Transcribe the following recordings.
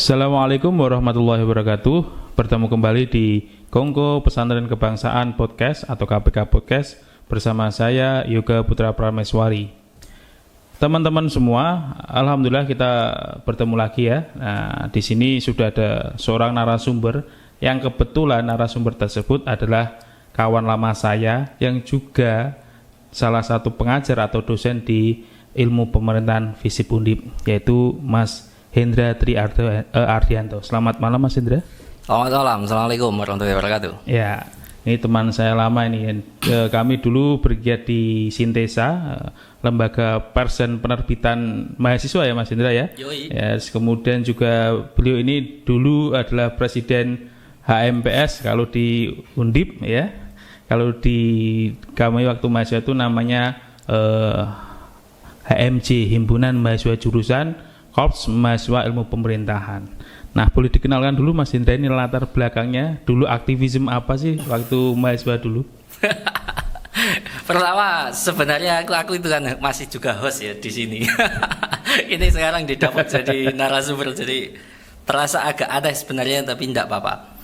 Assalamualaikum warahmatullahi wabarakatuh. Bertemu kembali di Kongko Pesantren Kebangsaan Podcast atau KPK Podcast bersama saya Yoga Putra Prameswari. Teman-teman semua, alhamdulillah kita bertemu lagi ya. Nah, di sini sudah ada seorang narasumber yang kebetulan narasumber tersebut adalah kawan lama saya yang juga salah satu pengajar atau dosen di Ilmu Pemerintahan FISIP Undip, yaitu Mas Hendra Tri Ardianto. Selamat malam Mas Hendra. Selamat malam, Assalamualaikum warahmatullahi wabarakatuh. Ya, ini teman saya lama ini. Kami dulu bergiat di Sintesa, lembaga pers dan penerbitan mahasiswa ya Mas Hendra ya. Yoi. Ya, kemudian juga beliau ini dulu adalah presiden HMPS kalau di Undip ya. Kalau di kami waktu mahasiswa itu namanya HMJ, Himpunan Mahasiswa Jurusan Korps Mahasiswa Ilmu Pemerintahan. Nah, boleh dikenalkan dulu Mas Hendra ini latar belakangnya, dulu aktivisme apa sih waktu mahasiswa dulu? Pertama, sebenarnya aku itu kan masih juga host ya di sini. Ini sekarang didapat jadi narasumber, jadi terasa agak aneh sebenarnya, tapi tidak apa-apa.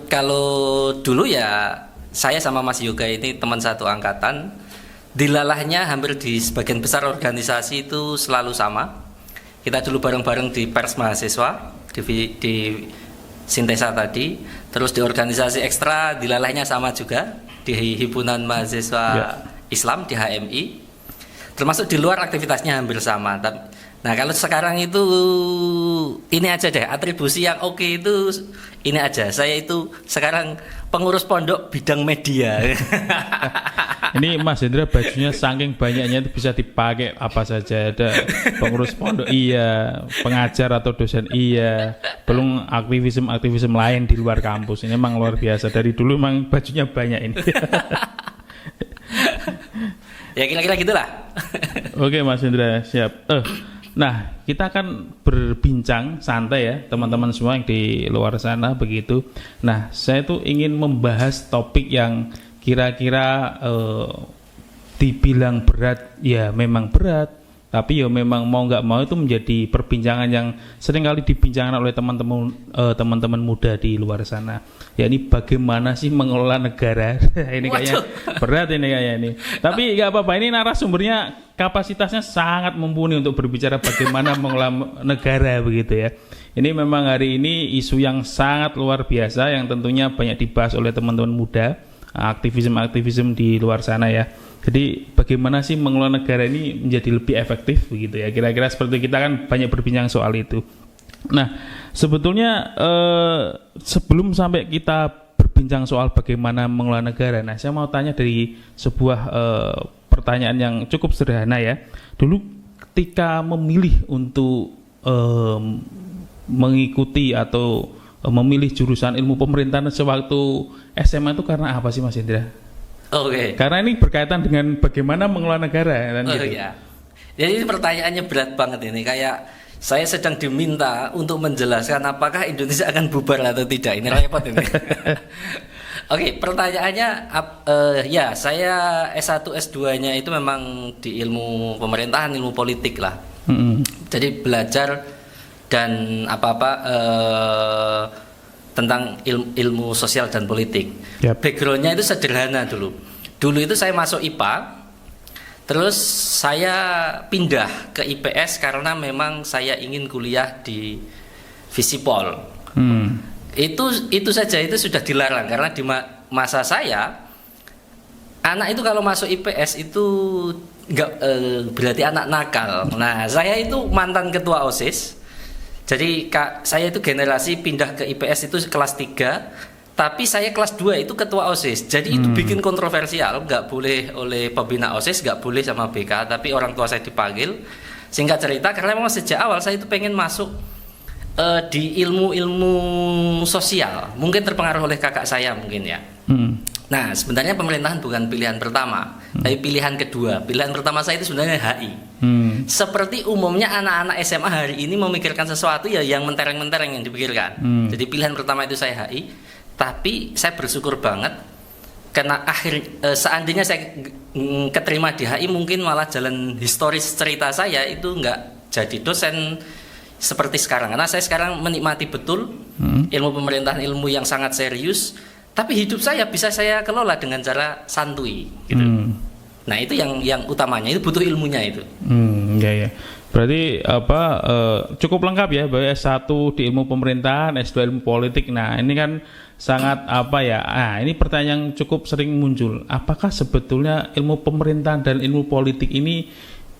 Kalau dulu ya saya sama Mas Yoga ini teman satu angkatan. Dilalahnya hampir di sebagian besar organisasi itu selalu sama. Kita dulu bareng-bareng di pers mahasiswa di Sintesa tadi, terus di organisasi ekstra dilalahnya sama juga di Himpunan Mahasiswa Islam di HMI. Termasuk di luar aktivitasnya hampir sama. Nah, kalau sekarang itu ini aja deh, atribusi yang oke itu ini aja. Saya itu sekarang pengurus pondok bidang media. Ini Mas Hendra bajunya saking banyaknya itu bisa dipakai apa saja. Ada pengurus pondok iya, pengajar atau dosen iya, belum aktivisme lain di luar kampus. Ini memang luar biasa. Dari dulu memang bajunya banyak ini. Ya kira-kira gitulah. Oke Mas Hendra, siap. Nah, kita akan berbincang santai ya teman-teman semua yang di luar sana begitu. Nah, saya tuh ingin membahas topik yang kira-kira dibilang berat, ya memang berat, tapi ya memang mau nggak mau itu menjadi perbincangan yang sering kali dibincangkan oleh teman-teman muda di luar sana. Ya ini bagaimana sih mengelola negara? Ini kayaknya berat ini kayaknya ini. Tapi nggak apa-apa, ini narasumbernya kapasitasnya sangat mumpuni untuk berbicara bagaimana mengelola negara begitu ya. Ini memang hari ini isu yang sangat luar biasa yang tentunya banyak dibahas oleh teman-teman muda, aktivisme di luar sana ya. Jadi bagaimana sih mengelola negara ini menjadi lebih efektif begitu ya. Kira-kira seperti kita kan banyak berbincang soal itu. Nah, sebetulnya sebelum sampai kita berbincang soal bagaimana mengelola negara, nah saya mau tanya dari sebuah pertanyaan yang cukup sederhana ya. Dulu ketika memilih untuk mengikuti atau memilih jurusan ilmu pemerintahan sewaktu SMA itu karena apa sih Mas Hendra? Oke. Karena ini berkaitan dengan bagaimana mengelola negara kan gitu. Ya. Jadi pertanyaannya berat banget ini, kayak saya sedang diminta untuk menjelaskan apakah Indonesia akan bubar atau tidak. Ini repot ini. Oke, pertanyaannya ya saya S1 S2-nya itu memang di ilmu pemerintahan, ilmu politik lah. Jadi belajar dan apa-apa tentang ilmu sosial dan politik. Backgroundnya itu sederhana dulu. Dulu itu saya masuk IPA, terus saya pindah ke IPS karena memang saya ingin kuliah di Visipol. Itu saja, itu sudah dilarang karena di masa saya anak itu kalau masuk IPS itu enggak berarti anak nakal. Nah, saya itu mantan ketua OSIS. Jadi saya itu generasi pindah ke IPS itu kelas 3, tapi saya kelas 2 itu ketua OSIS. Jadi itu bikin kontroversial, nggak boleh oleh pembina OSIS, nggak boleh sama BK, tapi orang tua saya dipanggil. Singkat cerita, karena memang sejak awal saya itu pengen masuk di ilmu-ilmu sosial. Mungkin terpengaruh oleh kakak saya mungkin ya. Nah, sebenarnya pemerintahan bukan pilihan pertama, tapi pilihan kedua. Pilihan pertama saya itu sebenarnya HI. Seperti umumnya anak-anak SMA hari ini memikirkan sesuatu ya yang mentereng-mentereng yang dipikirkan. Jadi pilihan pertama itu saya HI. Tapi saya bersyukur banget karena seandainya saya keterima di HI mungkin malah jalan historis cerita saya itu nggak jadi dosen seperti sekarang, karena saya sekarang menikmati betul ilmu pemerintahan, ilmu yang sangat serius, tapi hidup saya bisa saya kelola dengan cara santuy gitu. Nah itu yang utamanya, itu butuh ilmunya itu. Ya. Berarti cukup lengkap ya, bahwa S1 di ilmu pemerintahan, S2 ilmu politik. Nah ini kan sangat ini pertanyaan yang cukup sering muncul. Apakah sebetulnya ilmu pemerintahan dan ilmu politik ini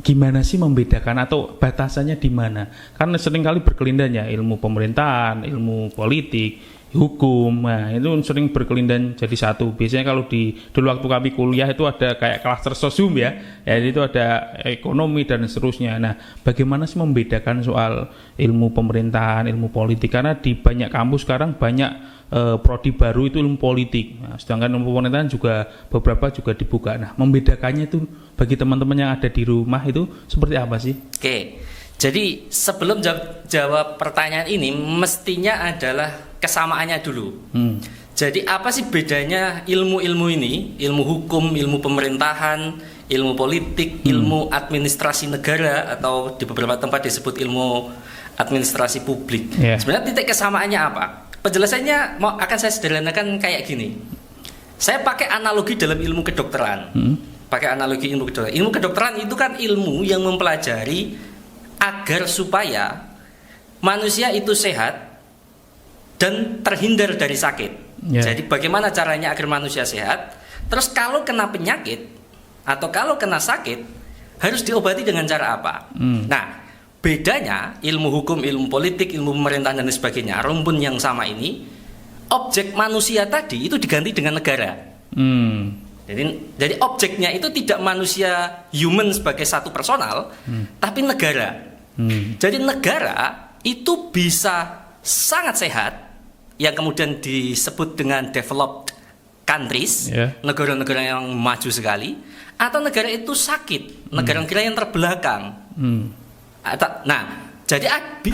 gimana sih membedakan, atau batasannya di mana? Karena seringkali berkelindan ya, ilmu pemerintahan, ilmu politik, hukum, nah itu sering berkelindan jadi satu. Biasanya kalau dulu waktu kami kuliah itu ada kayak klaster sosum ya itu ada ekonomi dan seterusnya. Nah, bagaimana sih membedakan soal ilmu pemerintahan, ilmu politik? Karena di banyak kampus sekarang banyak prodi baru itu ilmu politik. Nah, sedangkan ilmu pemerintahan juga beberapa juga dibuka. Nah, membedakannya itu bagi teman-teman yang ada di rumah itu seperti apa sih? Oke. Jadi sebelum jawab pertanyaan ini, mestinya adalah kesamaannya dulu. Jadi apa sih bedanya ilmu-ilmu ini, ilmu hukum, ilmu pemerintahan, ilmu politik, ilmu administrasi negara, atau di beberapa tempat disebut ilmu administrasi publik. Sebenarnya titik kesamaannya apa? Penjelasannya akan saya sederhanakan kayak gini. Saya pakai analogi dalam ilmu kedokteran. Pakai analogi ilmu kedokteran. Ilmu kedokteran itu kan ilmu yang mempelajari agar supaya manusia itu sehat dan terhindar dari sakit. Jadi bagaimana caranya agar manusia sehat? Terus kalau kena penyakit atau kalau kena sakit harus diobati dengan cara apa? Nah, bedanya ilmu hukum, ilmu politik, ilmu pemerintahan dan sebagainya, rumpun yang sama ini, objek manusia tadi itu diganti dengan negara. Jadi objeknya itu tidak manusia human sebagai satu personal, tapi negara. Jadi negara itu bisa sangat sehat, yang kemudian disebut dengan developed countries, negara-negara yang maju sekali, atau negara itu sakit, negara-negara yang terbelakang. Nah, jadi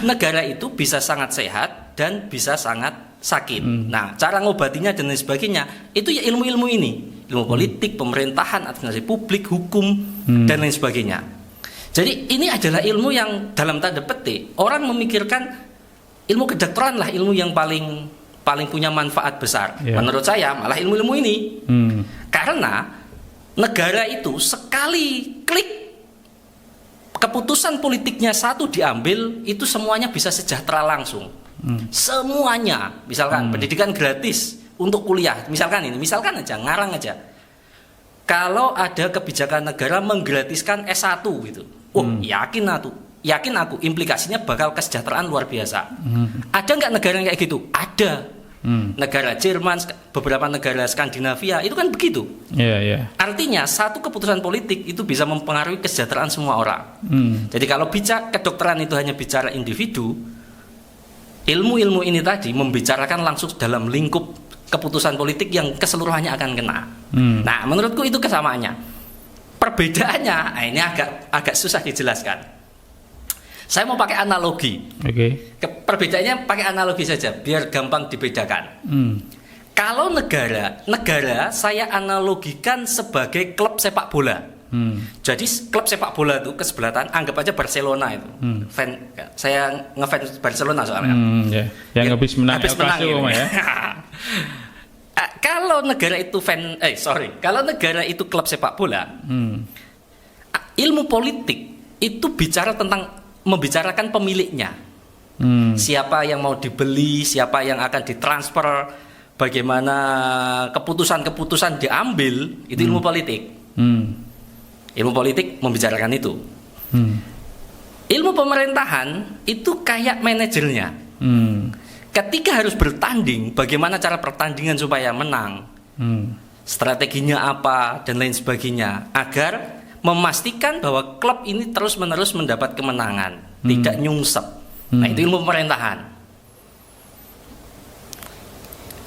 negara itu bisa sangat sehat dan bisa sangat sakit. Nah, cara ngobatinya dan lain sebagainya itu ya ilmu-ilmu ini, ilmu politik, pemerintahan, administrasi publik, hukum dan lain sebagainya. Jadi ini adalah ilmu yang dalam tanda petik orang memikirkan ilmu kedokteran lah ilmu yang paling punya manfaat besar. Menurut saya malah ilmu-ilmu ini. Karena negara itu sekali klik keputusan politiknya satu diambil, itu semuanya bisa sejahtera langsung. Semuanya, misalkan pendidikan gratis untuk kuliah, misalkan aja, ngarang aja. Kalau ada kebijakan negara menggratiskan S1 gitu, yakin aku implikasinya bakal kesejahteraan luar biasa. Ada nggak negara yang kayak gitu? Ada. Negara Jerman, beberapa negara Skandinavia itu kan begitu. Artinya satu keputusan politik itu bisa mempengaruhi kesejahteraan semua orang. Jadi kalau bicara kedokteran itu hanya bicara individu, ilmu-ilmu ini tadi membicarakan langsung dalam lingkup keputusan politik yang keseluruhannya akan kena. Nah, menurutku itu kesamaannya. Perbedaannya, ini agak susah dijelaskan. Saya mau pakai analogi. Perbedaannya pakai analogi saja, biar gampang dibedakan. Kalau negara saya analogikan sebagai klub sepak bola. Jadi klub sepak bola itu kesebelahan, anggap aja Barcelona itu. Saya ngefans Barcelona soalnya. Yang habis menang ya. Kalau negara itu kalau negara itu klub sepak bola, ilmu politik itu membicarakan pemiliknya. Siapa yang mau dibeli, siapa yang akan ditransfer, bagaimana keputusan-keputusan diambil, itu ilmu politik. Ilmu politik membicarakan itu. Ilmu pemerintahan itu kayak manajernya. Ketika harus bertanding, bagaimana cara pertandingan supaya menang, strateginya apa dan lain sebagainya, agar memastikan bahwa klub ini terus-menerus mendapat kemenangan, tidak nyungsep. Nah, itu ilmu pemerintahan.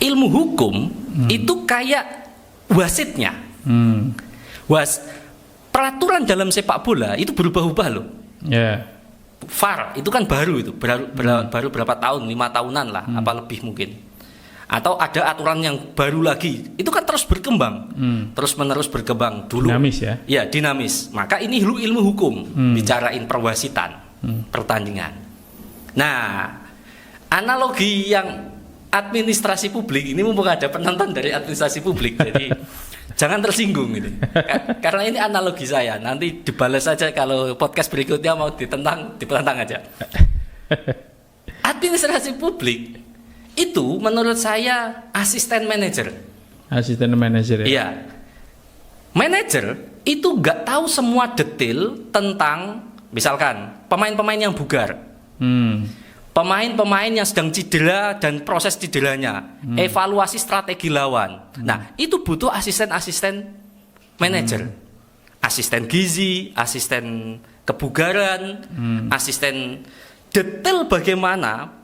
Ilmu hukum itu kayak wasitnya. Peraturan dalam sepak bola itu berubah-ubah loh. VAR itu kan baru berapa tahun, 5 tahunan lah, apa lebih mungkin. Atau ada aturan yang baru lagi, itu kan terus berkembang, terus-menerus berkembang. Dulu dinamis ya? Ya, dinamis. Maka ini ilmu hukum, bicarain perwasitan. pertandingan. Nah, analogi yang administrasi publik ini mumpung ada penonton dari administrasi publik, jadi jangan tersinggung ini. Karena ini analogi saya. Nanti dibalas saja kalau podcast berikutnya mau ditentang aja. Administrasi publik itu menurut saya asisten manajer. Asisten manajer ya. Iya. Manajer itu nggak tahu semua detail tentang misalkan pemain-pemain yang bugar. Pemain-pemain yang sedang cedera dan proses cederanya, evaluasi strategi lawan. Nah, itu butuh asisten-asisten manajer. Asisten gizi, asisten kebugaran, asisten detail bagaimana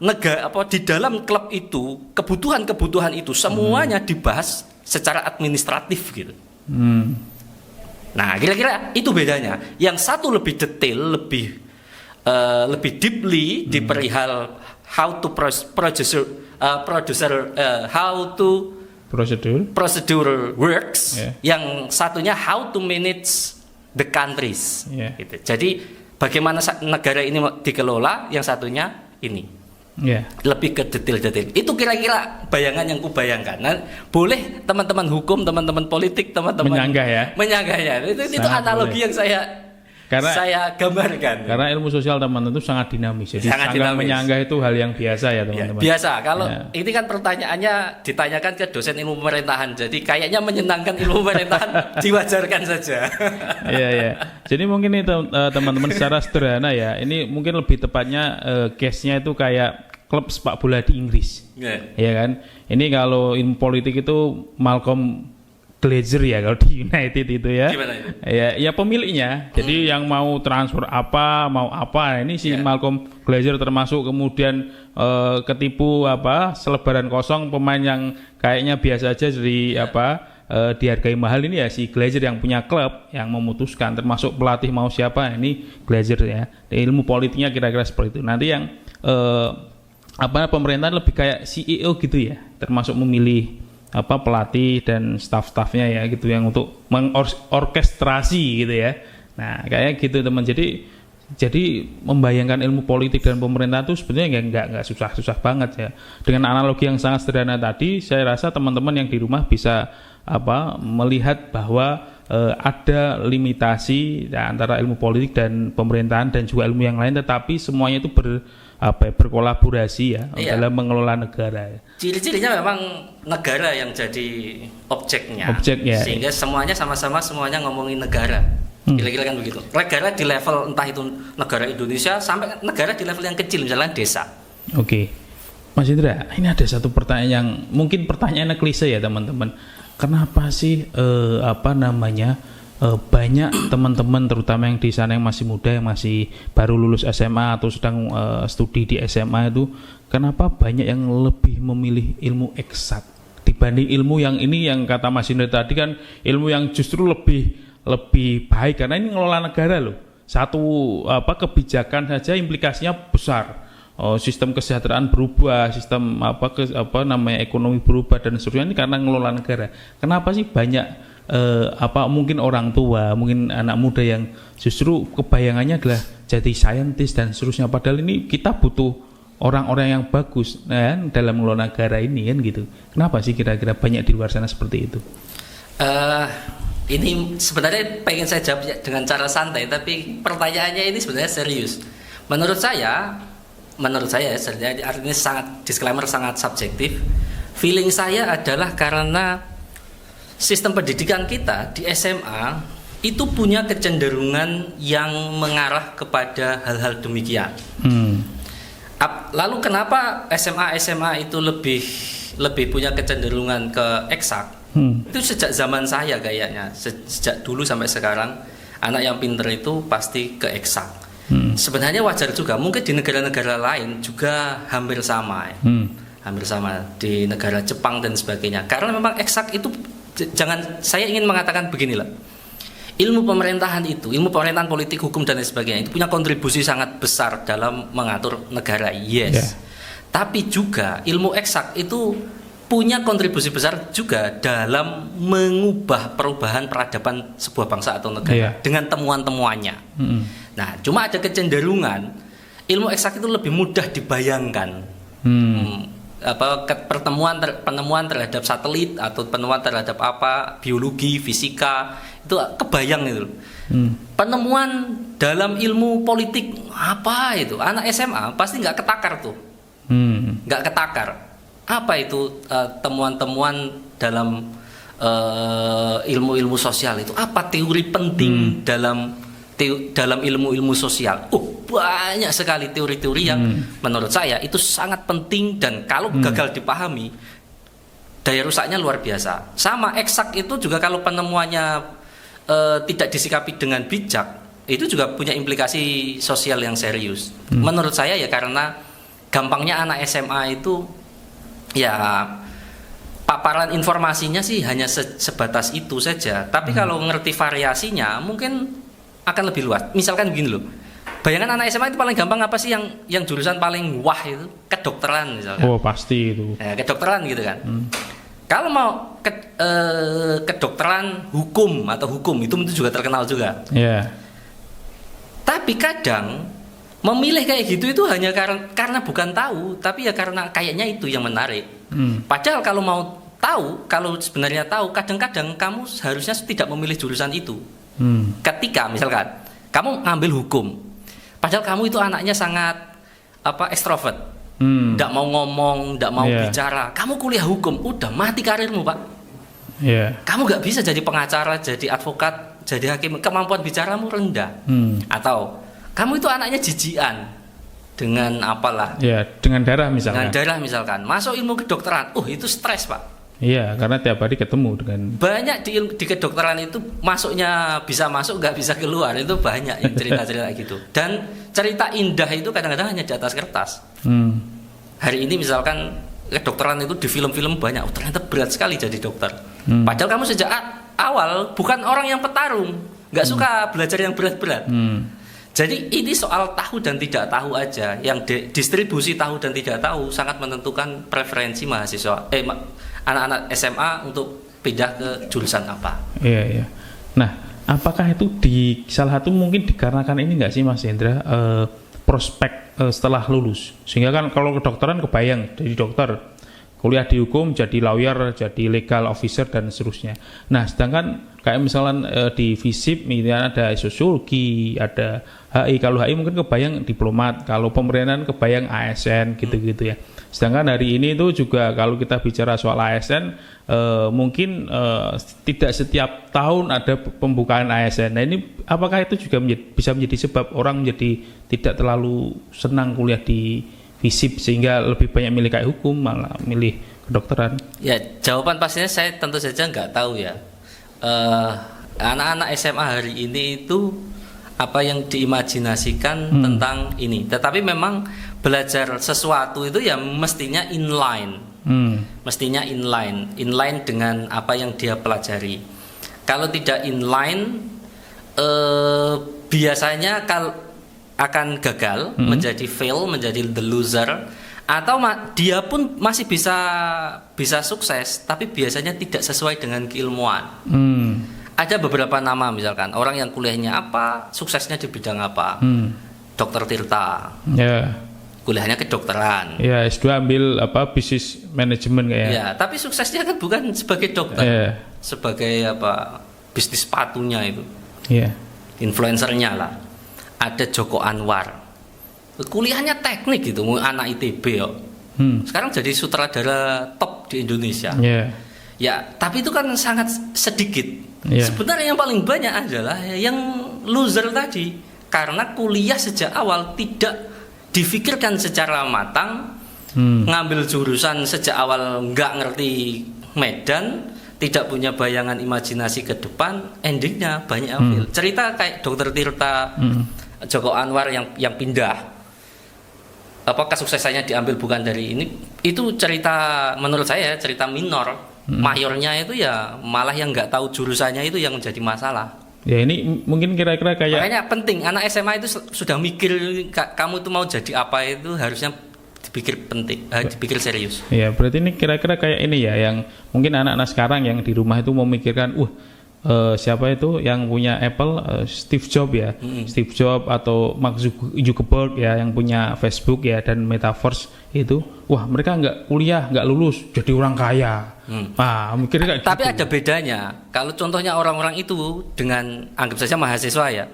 di dalam klub itu kebutuhan-kebutuhan itu semuanya dibahas secara administratif gitu. Nah, kira-kira itu bedanya. Yang satu lebih detail, lebih deeply di perihal how to procedure works. Yang satunya how to manage the countries. Gitu. Jadi bagaimana negara ini dikelola, yang satunya ini. Lebih ke detail-detail. Itu kira-kira bayangan yang kubayangkan. Nah, boleh teman-teman hukum, teman-teman politik, teman-teman menyanggah ya. Itu analogi boleh. Yang saya gambarkan. Karena ilmu sosial teman-teman itu sangat dinamis. Jadi sangat menyanggah itu hal yang biasa ya teman-teman. Biasa. Kalau ini kan pertanyaannya ditanyakan ke dosen ilmu pemerintahan. Jadi kayaknya menyenangkan ilmu pemerintahan diwajarkan saja. Iya. Jadi mungkin itu teman-teman secara sederhana ya. Ini mungkin lebih tepatnya case-nya itu kayak klub sepak bola di Inggris. Ya kan? Ini kalau ilmu politik itu Malcolm Glazer ya kalau di United itu ya. Gimana itu? Ya pemiliknya. Jadi yang mau transfer mau apa ini si Malcolm Glazer termasuk kemudian ketipu selebaran kosong pemain yang kayaknya biasa aja jadi dihargai mahal ini ya si Glazer yang punya klub yang memutuskan termasuk pelatih mau siapa ini Glazer ya. Ilmu politiknya kira-kira seperti itu. Nanti yang pemerintahan lebih kayak CEO gitu ya, termasuk memilih pelatih dan staff-staffnya ya gitu yang untuk mengorkestrasi gitu ya. Nah kayak gitu teman. Jadi membayangkan ilmu politik dan pemerintah itu sebenarnya nggak susah-susah banget ya. Dengan analogi yang sangat sederhana tadi, saya rasa teman-teman yang di rumah bisa melihat bahwa ada limitasi antara ilmu politik dan pemerintahan dan juga ilmu yang lain, tetapi semuanya itu berkolaborasi ya dalam mengelola negara. Ciri-cirinya memang negara yang jadi objeknya, sehingga semuanya ngomongin negara. Kira-kira kan begitu. Negara di level entah itu negara Indonesia sampai negara di level yang kecil misalnya desa. Oke. Mas Indra, ini ada satu pertanyaan yang mungkin pertanyaannya klise ya teman-teman. Kenapa sih banyak teman-teman terutama yang di sana yang masih muda, yang masih baru lulus SMA atau sedang studi di SMA itu, kenapa banyak yang lebih memilih ilmu eksak dibanding ilmu yang ini yang kata Mas Indra tadi kan ilmu yang justru lebih baik karena ini ngelola negara loh. Satu kebijakan saja implikasinya besar. Sistem kesejahteraan berubah, sistem ekonomi berubah dan seterusnya ini karena ngelola negara. Kenapa sih banyak mungkin orang tua, mungkin anak muda yang justru kebayangannya adalah jadi saintis dan seterusnya, padahal ini kita butuh orang-orang yang bagus dalam mengelola negara ini kan gitu. Kenapa sih kira-kira banyak di luar sana seperti itu? Ini sebenarnya pengen saya jawab dengan cara santai, tapi pertanyaannya ini sebenarnya serius. Menurut saya artinya disclaimer sangat subjektif. Feeling saya adalah karena sistem pendidikan kita di SMA itu punya kecenderungan yang mengarah kepada hal-hal demikian. Lalu kenapa SMA itu lebih punya kecenderungan ke eksak? Itu sejak zaman saya kayaknya, sejak dulu sampai sekarang anak yang pinter itu pasti ke eksak. Sebenarnya wajar juga, mungkin di negara-negara lain juga hampir sama ya. Hampir sama di negara Jepang dan sebagainya. Karena memang eksak itu saya ingin mengatakan beginilah. Ilmu pemerintahan politik, hukum dan lain sebagainya itu punya kontribusi sangat besar dalam mengatur negara. Tapi juga ilmu eksak itu punya kontribusi besar juga dalam mengubah perubahan peradaban sebuah bangsa atau negara dengan temuan-temuannya. Nah, cuma ada kecenderungan ilmu eksak itu lebih mudah dibayangkan. Penemuan terhadap satelit atau penemuan terhadap apa, biologi, fisika, itu kebayang itu. Penemuan dalam ilmu politik apa itu, anak SMA pasti nggak ketakar tuh, nggak ketakar. Apa itu temuan-temuan dalam ilmu-ilmu sosial itu, apa teori penting dalam ilmu-ilmu sosial. Banyak sekali teori-teori yang menurut saya itu sangat penting, dan kalau gagal dipahami daya rusaknya luar biasa. Sama eksak itu juga kalau penemuannya tidak disikapi dengan bijak, itu juga punya implikasi sosial yang serius. Menurut saya ya karena gampangnya anak SMA itu ya paparan informasinya sih hanya sebatas itu saja. Tapi kalau ngerti variasinya mungkin akan lebih luas. Misalkan begini loh, bayangkan anak SMA itu paling gampang apa sih yang jurusan paling wah itu? Kedokteran misalkan. Oh pasti itu. Kedokteran gitu kan. Kalau mau kedokteran hukum atau hukum itu juga terkenal juga. Yeah. Tapi kadang memilih kayak gitu itu hanya karena bukan tahu, tapi ya karena kayaknya itu yang menarik. Padahal kalau mau tahu, kalau sebenarnya tahu, kadang-kadang kamu harusnya tidak memilih jurusan itu. Ketika misalkan kamu ngambil hukum, padahal kamu itu anaknya sangat ekstrovert, tidak mau ngomong, tidak mau bicara, kamu kuliah hukum, udah mati karirmu Pak. Kamu nggak bisa jadi pengacara, jadi advokat, jadi hakim, kemampuan bicaramu rendah. Atau kamu itu anaknya jijian dengan apalah, dengan darah misalkan, masuk ilmu kedokteran, itu stres Pak. Iya, karena tiap hari ketemu dengan banyak di kedokteran itu masuknya bisa masuk, nggak bisa keluar, itu banyak yang cerita-cerita gitu. Dan cerita indah itu kadang-kadang hanya di atas kertas. Hari ini misalkan kedokteran itu di film-film banyak, ternyata berat sekali jadi dokter. Padahal kamu sejak awal bukan orang yang petarung, nggak suka belajar yang berat-berat. Jadi ini soal tahu dan tidak tahu aja. Yang distribusi tahu dan tidak tahu sangat menentukan preferensi mahasiswa, anak-anak SMA untuk pindah ke jurusan apa. Iya. Nah, apakah itu salah satu mungkin dikarenakan ini nggak sih Mas Hendra, prospek setelah lulus, sehingga kan kalau kedokteran kebayang jadi dokter, kuliah di hukum jadi lawyer, jadi legal officer dan seterusnya. Nah, sedangkan kayak misalnya di FISIP misalnya ada sosiologi, ada HI. Kalau HI mungkin kebayang diplomat, kalau pemerintahan kebayang ASN gitu-gitu ya. Sedangkan hari ini itu juga kalau kita bicara soal ASN, mungkin tidak setiap tahun ada pembukaan ASN. Nah ini apakah itu juga bisa menjadi sebab orang menjadi tidak terlalu senang kuliah di FISIP sehingga lebih banyak milih kayak hukum malah milih kedokteran? Ya, jawaban pastinya saya tentu saja nggak tahu ya. Anak-anak SMA hari ini itu apa yang diimajinasikan tentang ini. Tetapi memang belajar sesuatu itu ya mestinya inline. Mestinya inline dengan apa yang dia pelajari. Kalau tidak inline, biasanya akan gagal, menjadi fail, menjadi the loser, atau dia pun masih bisa sukses, tapi biasanya tidak sesuai dengan keilmuan. Ada beberapa nama misalkan orang yang kuliahnya apa, suksesnya di bidang apa. Dr. Tirta. Kuliahnya kedokteran. Ya, S2 ambil bisnis manajemen kayaknya. Ya, tapi suksesnya kan bukan sebagai dokter. Sebagai bisnis sepatunya itu. Influencernya lah. Ada Joko Anwar. Kuliahnya teknik gitu, anak ITB yo. Sekarang jadi sutradara top di Indonesia. Ya, tapi itu kan sangat sedikit. Sebenarnya yang paling banyak adalah yang loser tadi, karena kuliah sejak awal tidak difikirkan secara matang, ngambil jurusan sejak awal nggak ngerti medan, tidak punya bayangan imajinasi ke depan, endingnya banyak yang fail. Cerita kayak Dr. Tirta, Joko Anwar yang pindah, kesuksesannya diambil bukan dari ini, itu cerita menurut saya cerita minor. Mayornya itu ya malah yang nggak tahu jurusannya itu yang menjadi masalah. Ya ini mungkin kira-kira kayak makanya penting anak SMA itu sudah mikir kamu itu mau jadi apa, itu harusnya dipikir penting, dipikir serius. Ya berarti ini kira-kira kayak ini ya, yang mungkin anak-anak sekarang yang di rumah itu memikirkan, siapa itu yang punya Apple, Steve Jobs ya, Steve Jobs atau Mark Zuckerberg ya yang punya Facebook ya dan Metaverse itu, wah mereka nggak kuliah, nggak lulus jadi orang kaya. Mikirnya kayak Tapi gitu. ada bedanya. Kalau contohnya orang-orang itu dengan anggap saja mahasiswa ya.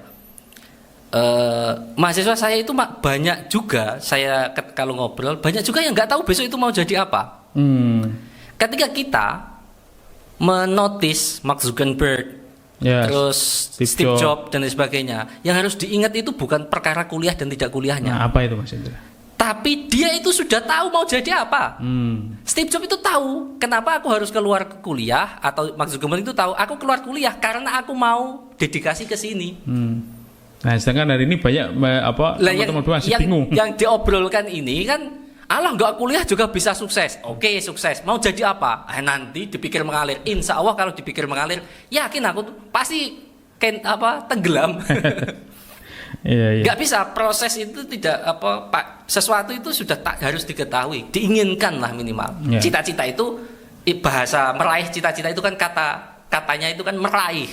Mahasiswa saya itu banyak juga, saya kalau ngobrol banyak juga yang nggak tahu besok itu mau jadi apa. Ketika kita menotis Mark Zuckerberg, terus Steve Jobs dan lain sebagainya, yang harus diingat itu bukan perkara kuliah dan tidak kuliahnya. Nah, apa itu Mas Indra? Tapi dia itu sudah tahu mau jadi apa. Steve Jobs itu tahu kenapa aku harus keluar kuliah, atau Mark Zuckerberg itu tahu aku keluar kuliah karena aku mau dedikasi ke sini. Nah, sedangkan hari ini banyak teman-teman masih bingung. Yang diobrolkan ini kan, alah nggak kuliah juga bisa sukses. Oke, sukses. Mau jadi apa? Nanti dipikir mengalir. Insya Allah kalau dipikir mengalir, yakin aku pasti tenggelam. Iya. Nggak bisa. Proses itu tidak sesuatu itu sudah harus diketahui, diinginkan lah minimal. Cita-cita itu bahasa meraih cita-cita itu kan katanya itu kan meraih.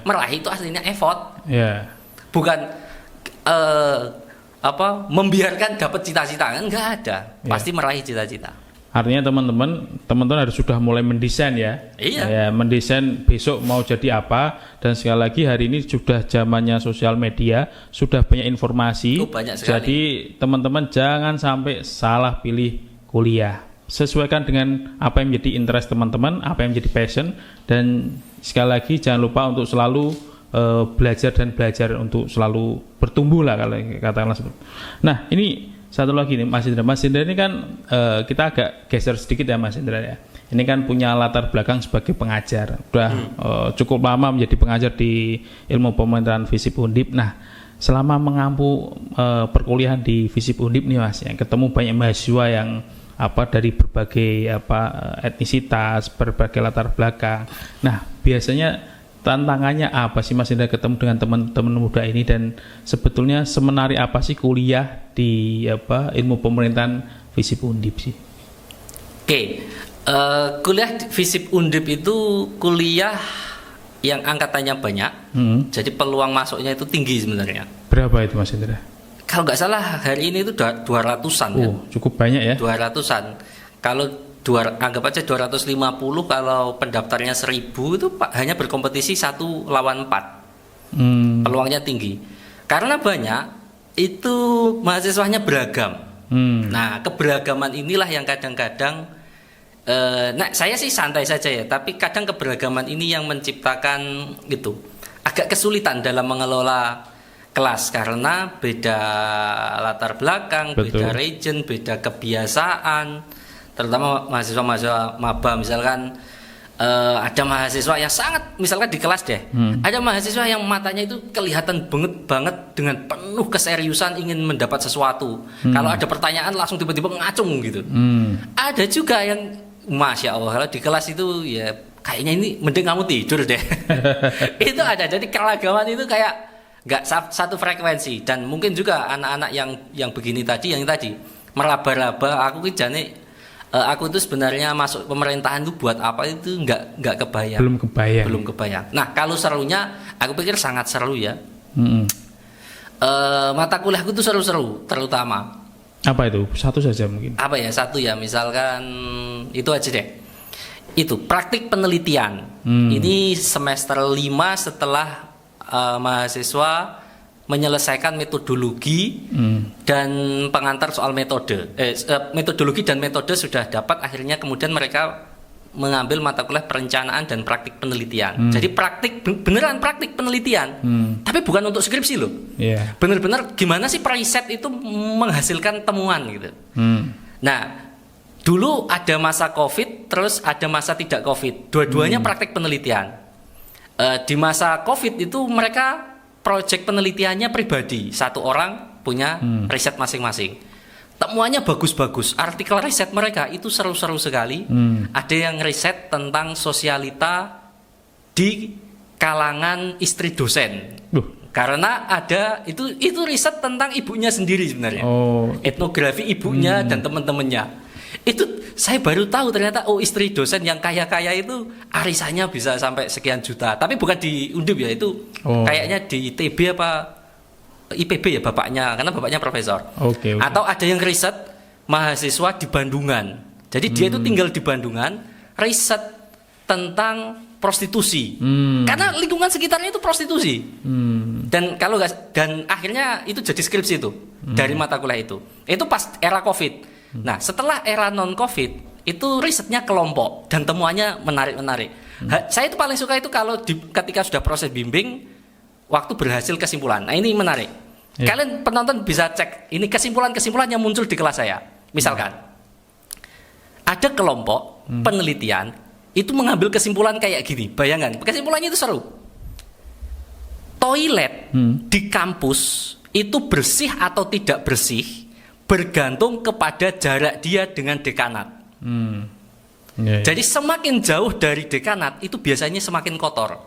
Meraih itu aslinya effort. Bukan membiarkan dapat cita-cita, kan nggak ada, pasti meraih cita-cita. Artinya teman-teman harus sudah mulai mendesain ya. Iya. Mendesain besok mau jadi apa, dan sekali lagi hari ini sudah zamannya sosial media, sudah banyak informasi. Banyak sekali. Jadi teman-teman jangan sampai salah pilih kuliah. Sesuaikan dengan apa yang menjadi interest teman-teman, apa yang menjadi passion, dan sekali lagi jangan lupa untuk selalu belajar untuk selalu bertumbuh lah kalau katakanlah seperti. Nah, ini satu lagi nih Mas Indra. Mas Indra ini kan kita agak geser sedikit ya Mas Indra ya. Ini kan punya latar belakang sebagai pengajar. Udah cukup lama menjadi pengajar di ilmu pemerintahan FISIP Undip. Nah, selama mengampu perkuliahan di FISIP Undip nih Mas, yang ketemu banyak mahasiswa yang dari berbagai etnisitas, berbagai latar belakang. Nah, biasanya tantangannya apa sih Mas Indra ketemu dengan teman-teman muda ini, dan sebetulnya semenarik apa sih kuliah di ilmu pemerintahan FISIP Undip sih? Kuliah di FISIP Undip itu kuliah yang angkatannya banyak, jadi peluang masuknya itu tinggi sebenarnya. Berapa itu Mas Indra? Kalau nggak salah hari ini itu 200-an kan? Cukup banyak ya. 200-an. Kalau anggap aja 250, kalau pendaftarnya 1000 itu hanya berkompetisi 1 lawan 4. Peluangnya tinggi. Karena banyak itu mahasiswanya beragam. Nah, keberagaman inilah yang kadang-kadang saya sih santai saja ya, tapi kadang keberagaman ini yang menciptakan agak kesulitan dalam mengelola kelas karena beda latar belakang, beda region, beda kebiasaan. Terutama mahasiswa-mahasiswa maba, misalkan ada mahasiswa yang sangat, misalkan di kelas deh, ada mahasiswa yang matanya itu kelihatan banget dengan penuh keseriusan ingin mendapat sesuatu. Kalau ada pertanyaan langsung tiba-tiba ngacung gitu. Ada juga yang Masya Allah, kalau di kelas itu ya kayaknya ini mending kamu tidur deh. Itu ada, jadi keragaman itu kayak nggak satu frekuensi. Dan mungkin juga anak-anak yang begini tadi, yang tadi meraba-raba, aku itu sebenarnya masuk pemerintahan itu buat apa, itu nggak kebayang. Belum kebayang. Nah, kalau serunya, aku pikir sangat seru ya. Mata kuliahku itu seru-seru, terutama. Apa itu? Satu saja mungkin. Satu ya, misalkan itu aja deh. Itu praktik penelitian. Ini semester 5 setelah mahasiswa menyelesaikan metodologi dan pengantar soal metodologi dan metode sudah dapat, akhirnya kemudian mereka mengambil mata kuliah perencanaan dan praktik penelitian. Jadi beneran praktik penelitian, tapi bukan untuk skripsi loh. Bener-bener gimana sih periset itu menghasilkan temuan gitu. Nah, dulu ada masa COVID, terus ada masa tidak COVID. Dua-duanya praktik penelitian. Di masa COVID itu mereka proyek penelitiannya pribadi, satu orang punya riset masing-masing. Temuannya bagus-bagus, artikel riset mereka itu seru-seru sekali. Ada yang riset tentang sosialita di kalangan istri dosen. Karena ada itu riset tentang ibunya sendiri sebenarnya. Etnografi ibunya dan teman-temannya. Itu saya baru tahu ternyata istri dosen yang kaya-kaya itu arisannya bisa sampai sekian juta. Tapi bukan di Undip ya, itu kayaknya di ITB apa IPB ya bapaknya, karena bapaknya profesor. Atau ada yang riset mahasiswa di Bandungan. Jadi dia itu tinggal di Bandungan, riset tentang prostitusi. Karena lingkungan sekitarnya itu prostitusi. Dan kalau dan akhirnya itu jadi skripsi itu dari mata kuliah itu. Itu pas era Covid. Nah, setelah era non-Covid, itu risetnya kelompok dan temuannya menarik-menarik. Saya itu paling suka itu kalau ketika sudah proses bimbing, waktu berhasil kesimpulan. Nah, ini menarik. Kalian penonton bisa cek, ini kesimpulan-kesimpulan yang muncul di kelas saya. Misalkan, ada kelompok penelitian, itu mengambil kesimpulan kayak gini. Bayangkan, kesimpulannya itu seru. Toilet di kampus itu bersih atau tidak bersih, bergantung kepada jarak dia dengan dekanat. Jadi semakin jauh dari dekanat itu biasanya semakin kotor.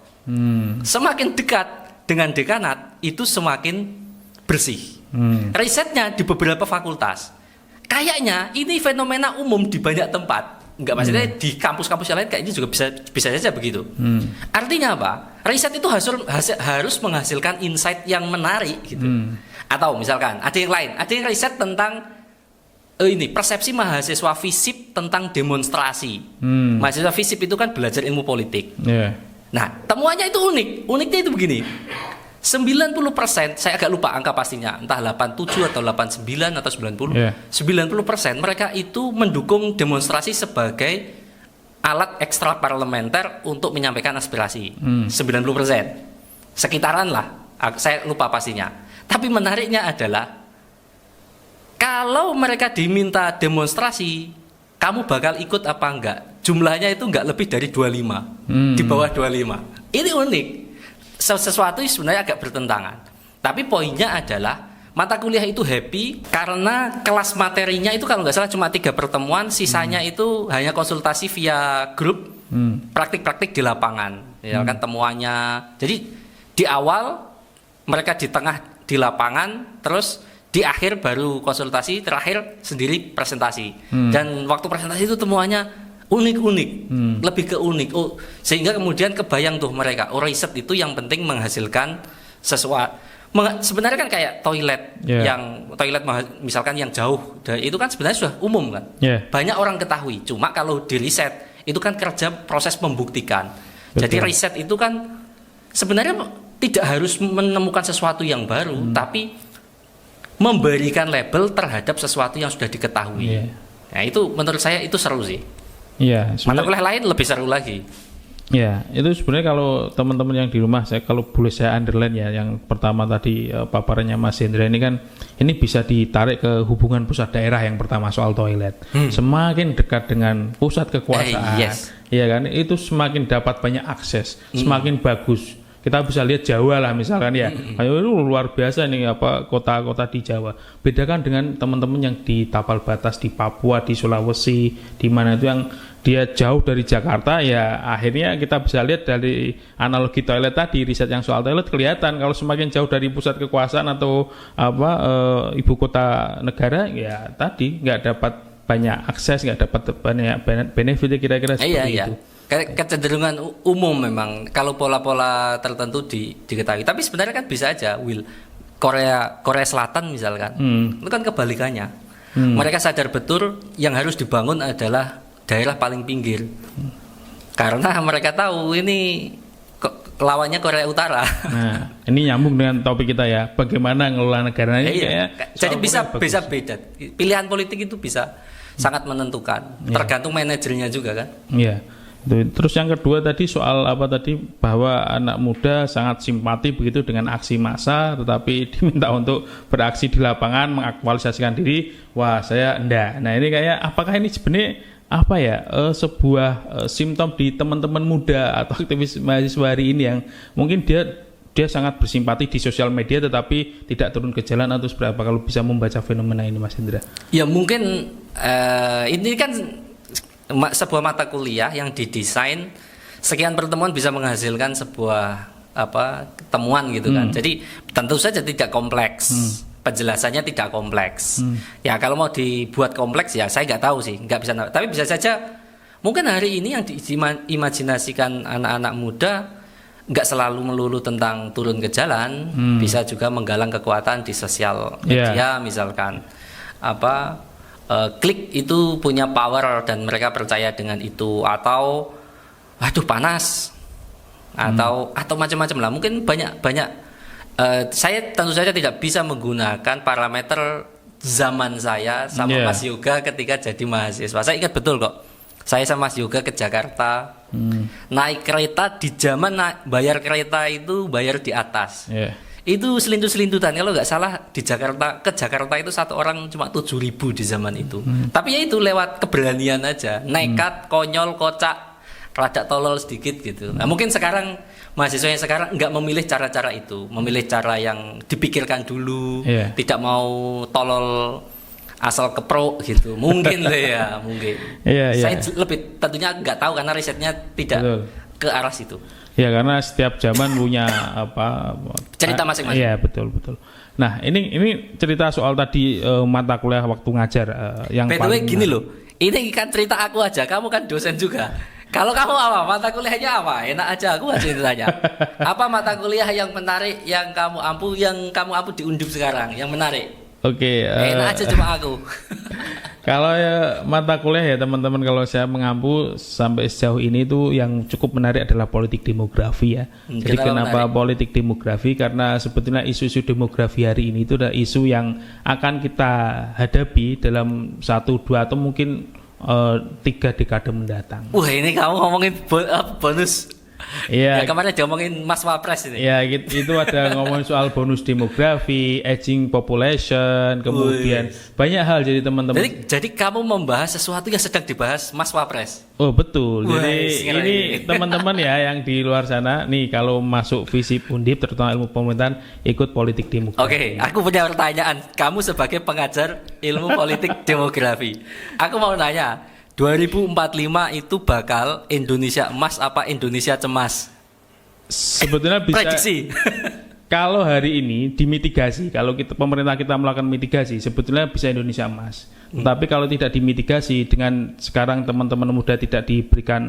Semakin dekat dengan dekanat itu semakin bersih. Risetnya di beberapa fakultas. Kayaknya ini fenomena umum di banyak tempat. Enggak, maksudnya di kampus-kampus yang lain kayaknya juga bisa saja begitu. Artinya apa? Riset itu harus menghasilkan insight yang menarik gitu. Atau misalkan ada yang lain, ada yang riset tentang ini persepsi mahasiswa FISIP tentang demonstrasi. Mahasiswa FISIP itu kan belajar ilmu politik. Nah, temuannya itu unik. Uniknya itu begini. 90%, saya agak lupa angka pastinya, entah 87 atau 89 atau 90. 90% mereka itu mendukung demonstrasi sebagai alat ekstra parlementer untuk menyampaikan aspirasi. 90%. Sekitaran lah, saya lupa pastinya. Tapi menariknya adalah kalau mereka diminta demonstrasi, kamu bakal ikut apa enggak? Jumlahnya itu enggak lebih dari 25, di bawah 25. Ini unik. Sesuatu yang sebenarnya agak bertentangan. Tapi poinnya adalah mata kuliah itu happy karena kelas materinya itu kalau nggak salah cuma 3 pertemuan, sisanya itu hanya konsultasi via grup, praktik-praktik di lapangan. Ya kan temuannya. Jadi di awal mereka di tengah di lapangan, terus di akhir baru konsultasi, terakhir sendiri presentasi. Dan waktu presentasi itu temuannya unik-unik, lebih ke unik. Sehingga kemudian kebayang tuh mereka, riset itu yang penting menghasilkan sesuatu. Sebenarnya kan kayak toilet, yang toilet misalkan yang jauh, itu kan sebenarnya sudah umum kan. Banyak orang ketahui. Cuma kalau di riset itu kan kerja proses membuktikan. Jadi riset itu kan sebenarnya tidak harus menemukan sesuatu yang baru, tapi memberikan label terhadap sesuatu yang sudah diketahui. Nah, itu menurut saya itu seru sih. Mata kuliah lain lebih seru lagi. Itu sebenarnya kalau teman-teman yang di rumah, kalau boleh saya underline ya, yang pertama tadi paparannya Mas Hendra ini kan, ini bisa ditarik ke hubungan pusat daerah yang pertama soal toilet. Semakin dekat dengan pusat kekuasaan, ya kan, itu semakin dapat banyak akses, semakin bagus. Kita bisa lihat Jawa lah misalkan ya, ayo itu luar biasa nih apa kota-kota di Jawa. Bedakan dengan teman-teman yang di tapal batas di Papua, di Sulawesi, di mana itu yang dia jauh dari Jakarta, ya akhirnya kita bisa lihat dari analogi toilet tadi, riset yang soal toilet kelihatan kalau semakin jauh dari pusat kekuasaan atau ibu kota negara, ya tadi nggak dapat banyak akses, nggak dapat banyak benefit kira-kira seperti itu. Kecenderungan umum memang kalau pola-pola tertentu diketahui. Tapi sebenarnya kan bisa aja, Korea Selatan misalkan, itu kan kebalikannya. Mereka sadar betul yang harus dibangun adalah daerah paling pinggir, karena mereka tahu ini lawannya Korea Utara. Nah, ini nyambung dengan topik kita ya, bagaimana ngelola negara ini. Jadi bisa beda. Pilihan politik itu bisa sangat menentukan, tergantung manajernya juga kan. Terus yang kedua tadi soal bahwa anak muda sangat simpati begitu dengan aksi massa, tetapi diminta untuk beraksi di lapangan mengaktualisasikan diri. Wah, saya enggak. Nah, ini kayak apakah ini sebenarnya sebuah simptom di teman-teman muda atau aktivis mahasiswa hari ini yang mungkin dia sangat bersimpati di sosial media tetapi tidak turun ke jalan, atau seberapa kalau bisa membaca fenomena ini, Mas Hendra? Ya mungkin ini kan sebuah mata kuliah yang didesain sekian pertemuan bisa menghasilkan sebuah temuan gitu kan. Jadi tentu saja tidak kompleks. penjelasannya tidak kompleks. Ya kalau mau dibuat kompleks ya saya nggak tahu sih, nggak bisa. Tapi bisa saja mungkin hari ini yang diimajinasikan anak-anak muda nggak selalu melulu tentang turun ke jalan, bisa juga menggalang kekuatan di sosial media, misalkan klik itu punya power dan mereka percaya dengan itu, atau waduh panas, atau macam-macam lah. Mungkin banyak. Saya tentu saja tidak bisa menggunakan parameter zaman saya sama Mas Yoga ketika jadi mahasiswa. Saya ingat betul kok. Saya sama Mas Yoga ke Jakarta, naik kereta di zaman bayar kereta itu bayar di atas. Itu selintut-selintutan. Kalau nggak salah ke Jakarta itu satu orang cuma 7.000 di zaman itu. Tapi ya itu lewat keberanian aja, nekat, konyol, kocak, rada tolol sedikit gitu. Nah mungkin sekarang mahasiswa yang sekarang nggak memilih cara-cara itu, memilih cara yang dipikirkan dulu, tidak mau tolol asal keprok gitu, mungkin deh ya, mungkin. Saya lebih tentunya nggak tahu karena risetnya tidak ke arah situ. Ya karena setiap zaman punya cerita masing-masing. Iya betul. Nah ini cerita soal tadi mata kuliah waktu ngajar yang by the way gini loh, ini kan cerita aku aja, kamu kan dosen juga. Kalau kamu apa? Mata kuliahnya apa? Enak aja aku aja ditanya. Apa mata kuliah yang menarik yang kamu ampu di Undip sekarang yang menarik? Oke. Enak aja cuma aku. Kalau mata kuliah ya teman-teman, kalau saya mengampu sampai sejauh ini tuh yang cukup menarik adalah politik demografi ya. Jadi kenapa politik demografi? Karena sebetulnya isu-isu demografi hari ini itu adalah isu yang akan kita hadapi dalam 1, 2 atau mungkin 3 dekade mendatang. Wah ini kamu ngomongin bonus. Iya. Kemarin diomongin Mas Wapres ini. Ya itu ada ngomongin soal bonus demografi, aging population, kemudian banyak hal jadi teman-teman. Jadi kamu membahas sesuatu yang sedang dibahas Mas Wapres. Oh betul. Jadi ini teman-teman ya yang di luar sana nih kalau masuk FISIP Undip terutama ilmu pemerintahan ikut politik demografi. Oke, aku punya pertanyaan. Kamu sebagai pengajar ilmu politik demografi, aku mau nanya. 2045 itu bakal Indonesia emas apa Indonesia cemas? Sebetulnya bisa. Prediksi. Kalau hari ini dimitigasi, kalau pemerintah kita melakukan mitigasi, sebetulnya bisa Indonesia emas. Tapi kalau tidak dimitigasi, dengan sekarang teman-teman muda tidak diberikan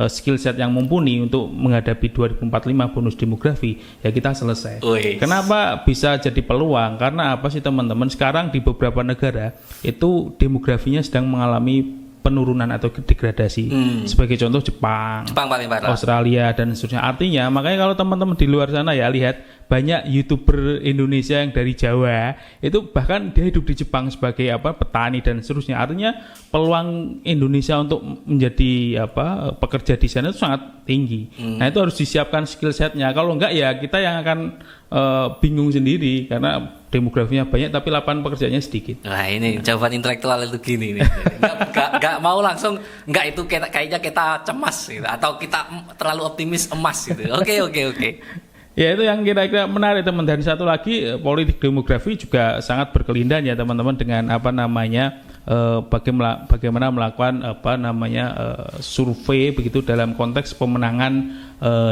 skill set yang mumpuni untuk menghadapi 2045 bonus demografi, ya kita selesai. Kenapa bisa jadi peluang? Karena apa sih teman-teman? Sekarang di beberapa negara itu demografinya sedang mengalami penurunan atau degradasi. Sebagai contoh Jepang paling parah, Australia dan seterusnya. Artinya makanya kalau teman-teman di luar sana ya lihat banyak YouTuber Indonesia yang dari Jawa itu bahkan dia hidup di Jepang sebagai petani dan seterusnya. Artinya peluang Indonesia untuk menjadi pekerja di sana itu sangat tinggi. Nah itu harus disiapkan skill setnya. Kalau enggak ya kita yang akan bingung sendiri karena demografinya banyak tapi lapangan pekerjaannya sedikit. Nah ini jawaban intelektual itu gini nih. Nggak mau langsung nggak itu kayaknya kita cemas gitu, atau kita terlalu optimis emas gitu. Oke. Ya itu yang kira-kira menarik teman. Dan satu lagi politik demografi juga sangat berkelindahan ya teman-teman dengan bagaimana melakukan survei begitu dalam konteks pemenangan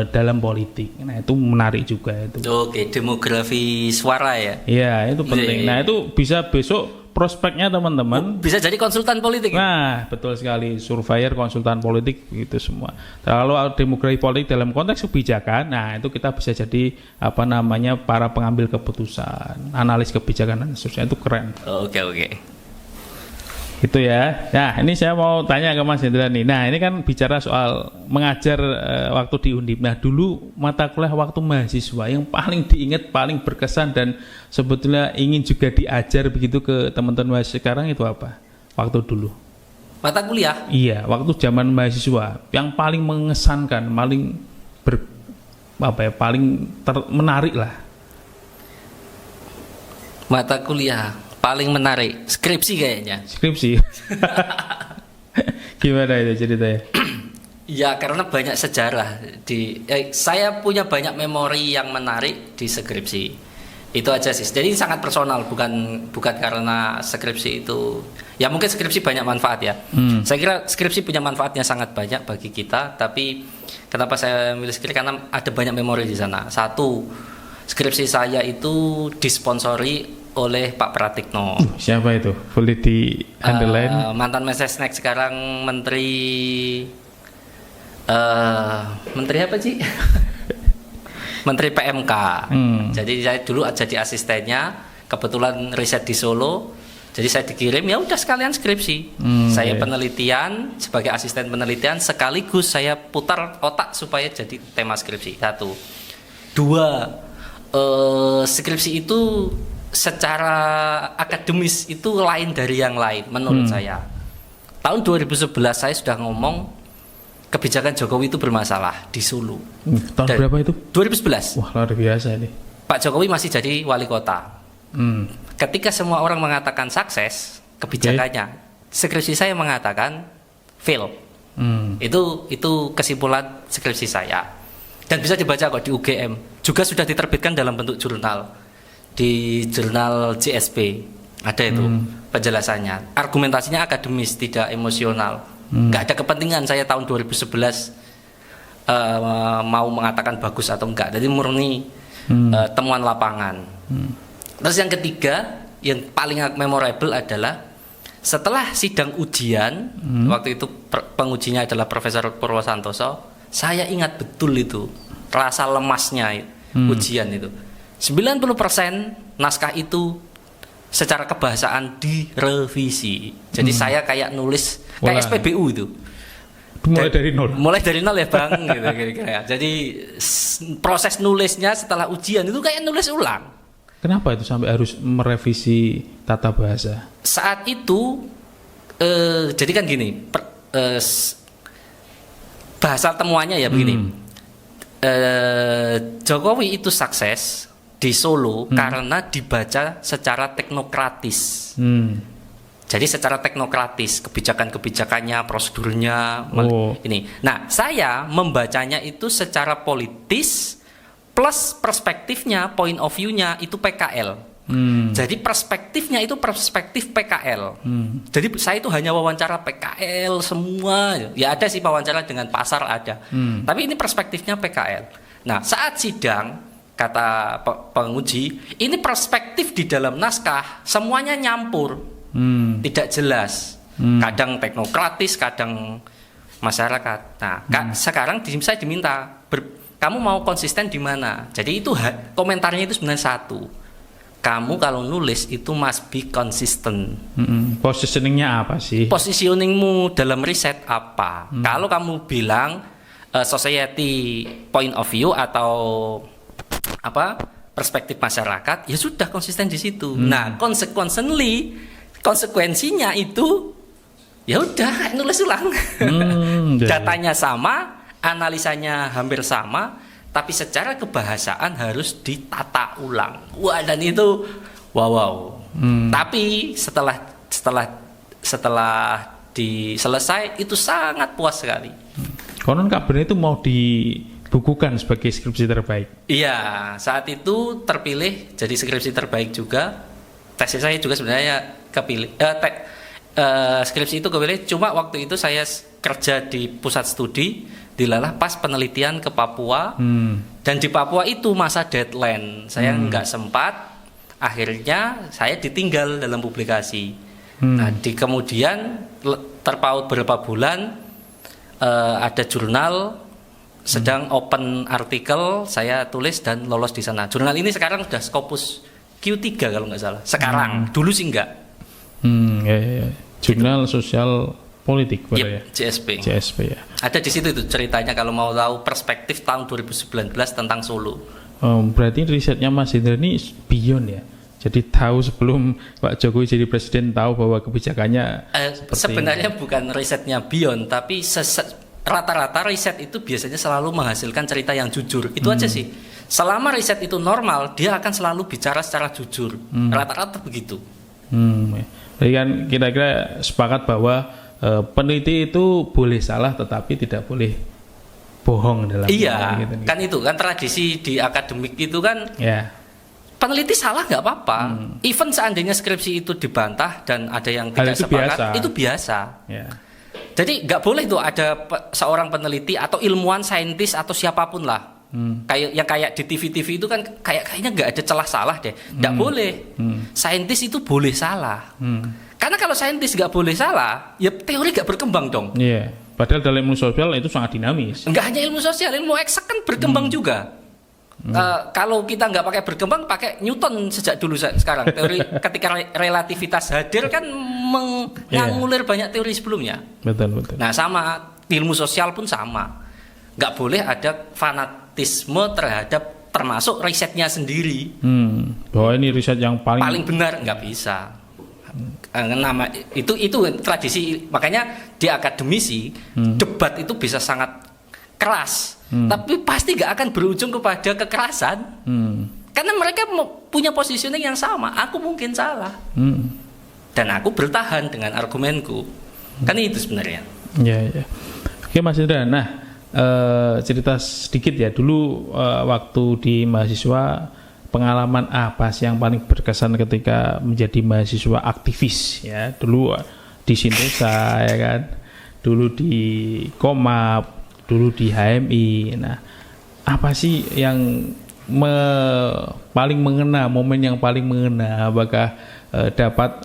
dalam politik. Nah itu menarik juga itu. Oke, demografi suara ya. Iya itu penting. Nah itu bisa besok prospeknya teman-teman. Bisa jadi konsultan politik. Nah betul sekali, surveyor, konsultan politik itu semua. Lalu demografi politik dalam konteks kebijakan. Nah itu kita bisa jadi para pengambil keputusan, analis kebijakan dan seterusnya. Itu keren. Oke. Itu ya. Nah ini saya mau tanya ke Mas Hendra nih. Nah ini kan bicara soal mengajar waktu di Undip. Nah dulu mata kuliah waktu mahasiswa yang paling diingat, paling berkesan dan sebetulnya ingin juga diajar begitu ke teman-teman mahasiswa sekarang itu apa? Waktu dulu. Mata kuliah? Iya, waktu zaman mahasiswa yang paling mengesankan, paling menarik lah. Mata kuliah paling menarik, skripsi kayaknya. Skripsi. Gimana itu ceritanya? Ya karena banyak sejarah saya punya banyak memori yang menarik di skripsi. Itu aja sih. Jadi sangat personal, bukan karena skripsi itu. Ya mungkin skripsi banyak manfaat ya. Saya kira skripsi punya manfaatnya sangat banyak bagi kita. Tapi kenapa saya milih skripsi? Karena ada banyak memori di sana. Satu, skripsi saya itu disponsori oleh Pak Pratikno. Siapa itu? Boleh di underline? Mantan Mensesnek, sekarang menteri apa sih? Menteri PMK. Jadi saya dulu jadi asistennya, kebetulan riset di Solo. Jadi saya dikirim, ya udah sekalian skripsi. Saya penelitian, sebagai asisten penelitian, sekaligus saya putar otak supaya jadi tema skripsi. 1. 2, skripsi itu secara akademis itu lain dari yang lain menurut saya. Tahun 2011 saya sudah ngomong kebijakan Jokowi itu bermasalah di Solo. Tahun berapa itu? 2011. Wah, luar biasa ini. Pak Jokowi masih jadi wali kota. Ketika semua orang mengatakan sukses kebijakannya, skripsi saya mengatakan fail. Itu kesimpulan skripsi saya. Dan bisa dibaca kok di UGM. Juga sudah diterbitkan dalam bentuk jurnal. Di jurnal GSP ada itu penjelasannya. Argumentasinya akademis, tidak emosional. Nggak ada kepentingan saya tahun 2011 mau mengatakan bagus atau enggak. Jadi murni temuan lapangan. Terus yang ketiga, yang paling memorable adalah setelah sidang ujian, waktu itu pengujinya adalah Profesor Purwosantoso, saya ingat betul itu rasa lemasnya ujian itu. 90% naskah itu secara kebahasaan direvisi. Jadi saya kayak nulis kayak SPBU itu. Mulai dari nol ya Bang gitu kira-kira. Jadi proses nulisnya setelah ujian itu kayak nulis ulang. Kenapa itu sampai harus merevisi tata bahasa? Saat itu jadi kan gini, bahasa temuannya ya begini. Jokowi itu sukses di Solo karena dibaca secara teknokratis. Jadi secara teknokratis, kebijakan-kebijakannya, prosedurnya ini. Nah, saya membacanya itu secara politis plus perspektifnya, point of view-nya itu PKL. Jadi perspektifnya itu perspektif PKL. Jadi saya itu hanya wawancara PKL semua. Ya ada sih wawancara dengan pasar ada. Tapi ini perspektifnya PKL. Nah, saat sidang kata penguji, ini perspektif di dalam naskah semuanya nyampur. Tidak jelas. Kadang teknokratis, kadang masyarakat. Nah, sekarang saya diminta kamu mau konsisten di mana? Jadi itu komentarnya itu sebenarnya satu. Kamu kalau nulis itu must be consistent. Positioningnya apa sih? Positioningmu dalam riset apa? Kalau kamu bilang society point of view atau apa perspektif masyarakat, ya sudah konsisten di situ. Nah, konsekuensinya itu ya udah nulis ulang. Datanya sama, analisanya hampir sama, tapi secara kebahasaan harus ditata ulang. Wah, dan itu wow. Tapi setelah selesai itu sangat puas sekali. Konon kabarnya itu mau dibukukan sebagai skripsi terbaik. Iya, saat itu terpilih jadi skripsi terbaik juga. Tesis saya juga sebenarnya kepilih. Skripsi itu kepilih. Cuma waktu itu saya kerja di pusat studi, dilalah pas penelitian ke Papua. Dan di Papua itu masa deadline. Saya nggak sempat. Akhirnya saya ditinggal dalam publikasi. Nah, kemudian terpaut beberapa bulan ada jurnal sedang open artikel, saya tulis dan lolos di sana. Jurnal ini sekarang sudah Scopus Q3 kalau nggak salah. Sekarang, dulu sih enggak. Ya. Jurnal gitu. Sosial Politik ya. GSP ya. Ada di situ itu ceritanya kalau mau tahu perspektif tahun 2019 tentang Solo. Berarti risetnya Mas Hendra ini beyond ya. Jadi tahu sebelum Pak Jokowi jadi presiden tahu bahwa kebijakannya sebenarnya bukan risetnya beyond, tapi rata-rata riset itu biasanya selalu menghasilkan cerita yang jujur. Itu aja sih. Selama riset itu normal, dia akan selalu bicara secara jujur. Rata-rata begitu. Jadi kan kira-kira sepakat bahwa peneliti itu boleh salah tetapi tidak boleh bohong dalam gitu. Kan itu kan tradisi di akademik itu kan. Ya. Peneliti salah nggak apa-apa. Even seandainya skripsi itu dibantah dan ada yang tidak sepakat, itu biasa. Ya. Jadi nggak boleh tuh ada seorang peneliti atau ilmuwan, saintis atau siapapun lah Kayak di TV-TV itu kan kayaknya nggak ada celah salah deh. Nggak boleh. Saintis itu boleh salah. Karena kalau saintis nggak boleh salah, ya teori nggak berkembang dong. Iya. Padahal dalam ilmu sosial itu sangat dinamis. Nggak hanya ilmu sosial, ilmu eksak kan berkembang juga. Kalau kita nggak pakai berkembang, pakai Newton sejak dulu sekarang. Teori ketika relativitas hadir kan menganulir banyak teori sebelumnya. Betul. Nah sama, ilmu sosial pun sama. Nggak boleh ada fanatisme terhadap termasuk risetnya sendiri. Bahwa ini riset yang paling benar, nggak bisa. Nama itu tradisi, makanya di akademisi debat itu bisa sangat keras, tapi pasti nggak akan berujung kepada kekerasan, karena mereka punya positioning yang sama. Aku mungkin salah, dan aku bertahan dengan argumenku, kan itu sebenarnya. Ya. Oke Mas Indra, nah cerita sedikit ya dulu waktu di mahasiswa. Pengalaman apa sih yang paling berkesan ketika menjadi mahasiswa aktivis ya? Dulu di Sintesa ya kan, dulu di Komap, dulu di HMI. Nah, apa sih yang paling mengena, momen yang paling mengena? Apakah dapat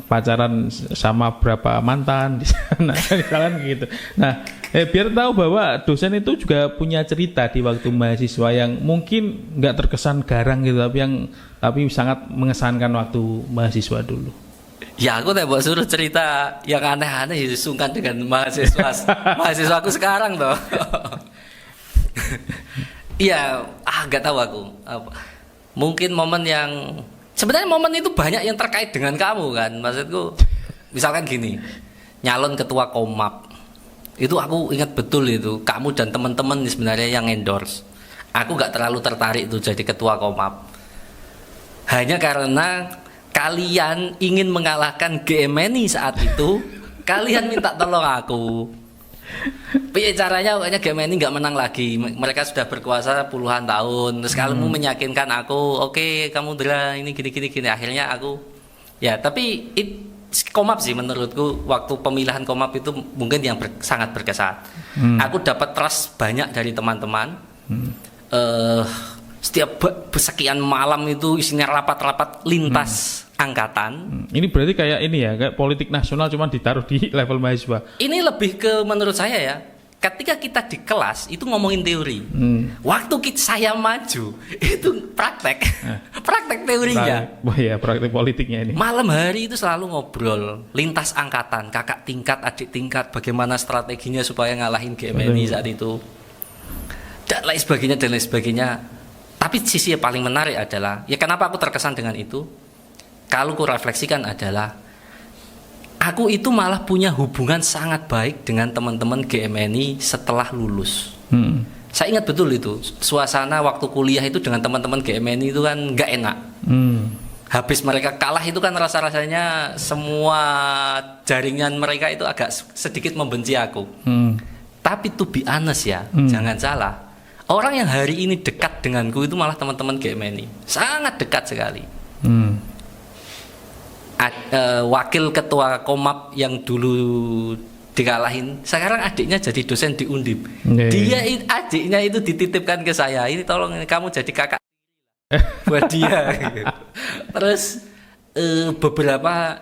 pacaran sama berapa mantan di sana kalian gitu. Nah, biar tahu bahwa dosen itu juga punya cerita di waktu mahasiswa yang mungkin nggak terkesan garang gitu, tapi sangat mengesankan waktu mahasiswa dulu. Ya aku tak suruh cerita yang aneh-aneh disungkan dengan mahasiswa aku sekarang toh. Iya, nggak tahu aku. Mungkin momen yang sebenarnya momen itu banyak yang terkait dengan kamu kan, maksudku. Misalkan gini, nyalon ketua Komap, itu aku ingat betul itu kamu dan teman-teman sebenarnya yang endorse. Aku nggak terlalu tertarik itu jadi ketua Komap, hanya karena kalian ingin mengalahkan GMNI saat itu. Kalian minta tolong aku. Caranya pokoknya GMNI nggak menang lagi. Mereka sudah berkuasa puluhan tahun. Terus kamu meyakinkan aku, oke, kamu Dra ini gini. Akhirnya aku, ya tapi Komap sih menurutku waktu pemilihan Komap itu mungkin yang sangat berkesan. Aku dapat trust banyak dari teman-teman. Setiap sekian malam itu isinya rapat-rapat lintas angkatan. Ini berarti kayak ini ya, kayak politik nasional cuman ditaruh di level mahasiswa. Ini lebih ke menurut saya ya, ketika kita di kelas itu ngomongin teori. Waktu saya maju itu praktek teorinya. Wah ya, praktek politiknya ini. Malam hari itu selalu ngobrol lintas angkatan, kakak tingkat, adik tingkat, bagaimana strateginya supaya ngalahin GMNI saat itu. Dan lain sebagainya. Tapi sisi yang paling menarik adalah, ya kenapa aku terkesan dengan itu? Kalau aku refleksikan adalah, aku itu malah punya hubungan sangat baik dengan teman-teman GMNI setelah lulus. Saya ingat betul itu, suasana waktu kuliah itu dengan teman-teman GMNI itu kan nggak enak. Habis mereka kalah itu kan rasa-rasanya semua jaringan mereka itu agak sedikit membenci aku. Tapi to be honest ya, jangan salah. Orang yang hari ini dekat denganku itu malah teman-teman GMNI, sangat dekat sekali. Wakil ketua Komap yang dulu dikalahin, sekarang adiknya jadi dosen di Undip. Adiknya itu dititipkan ke saya, ini tolong kamu jadi kakak buat dia. Terus beberapa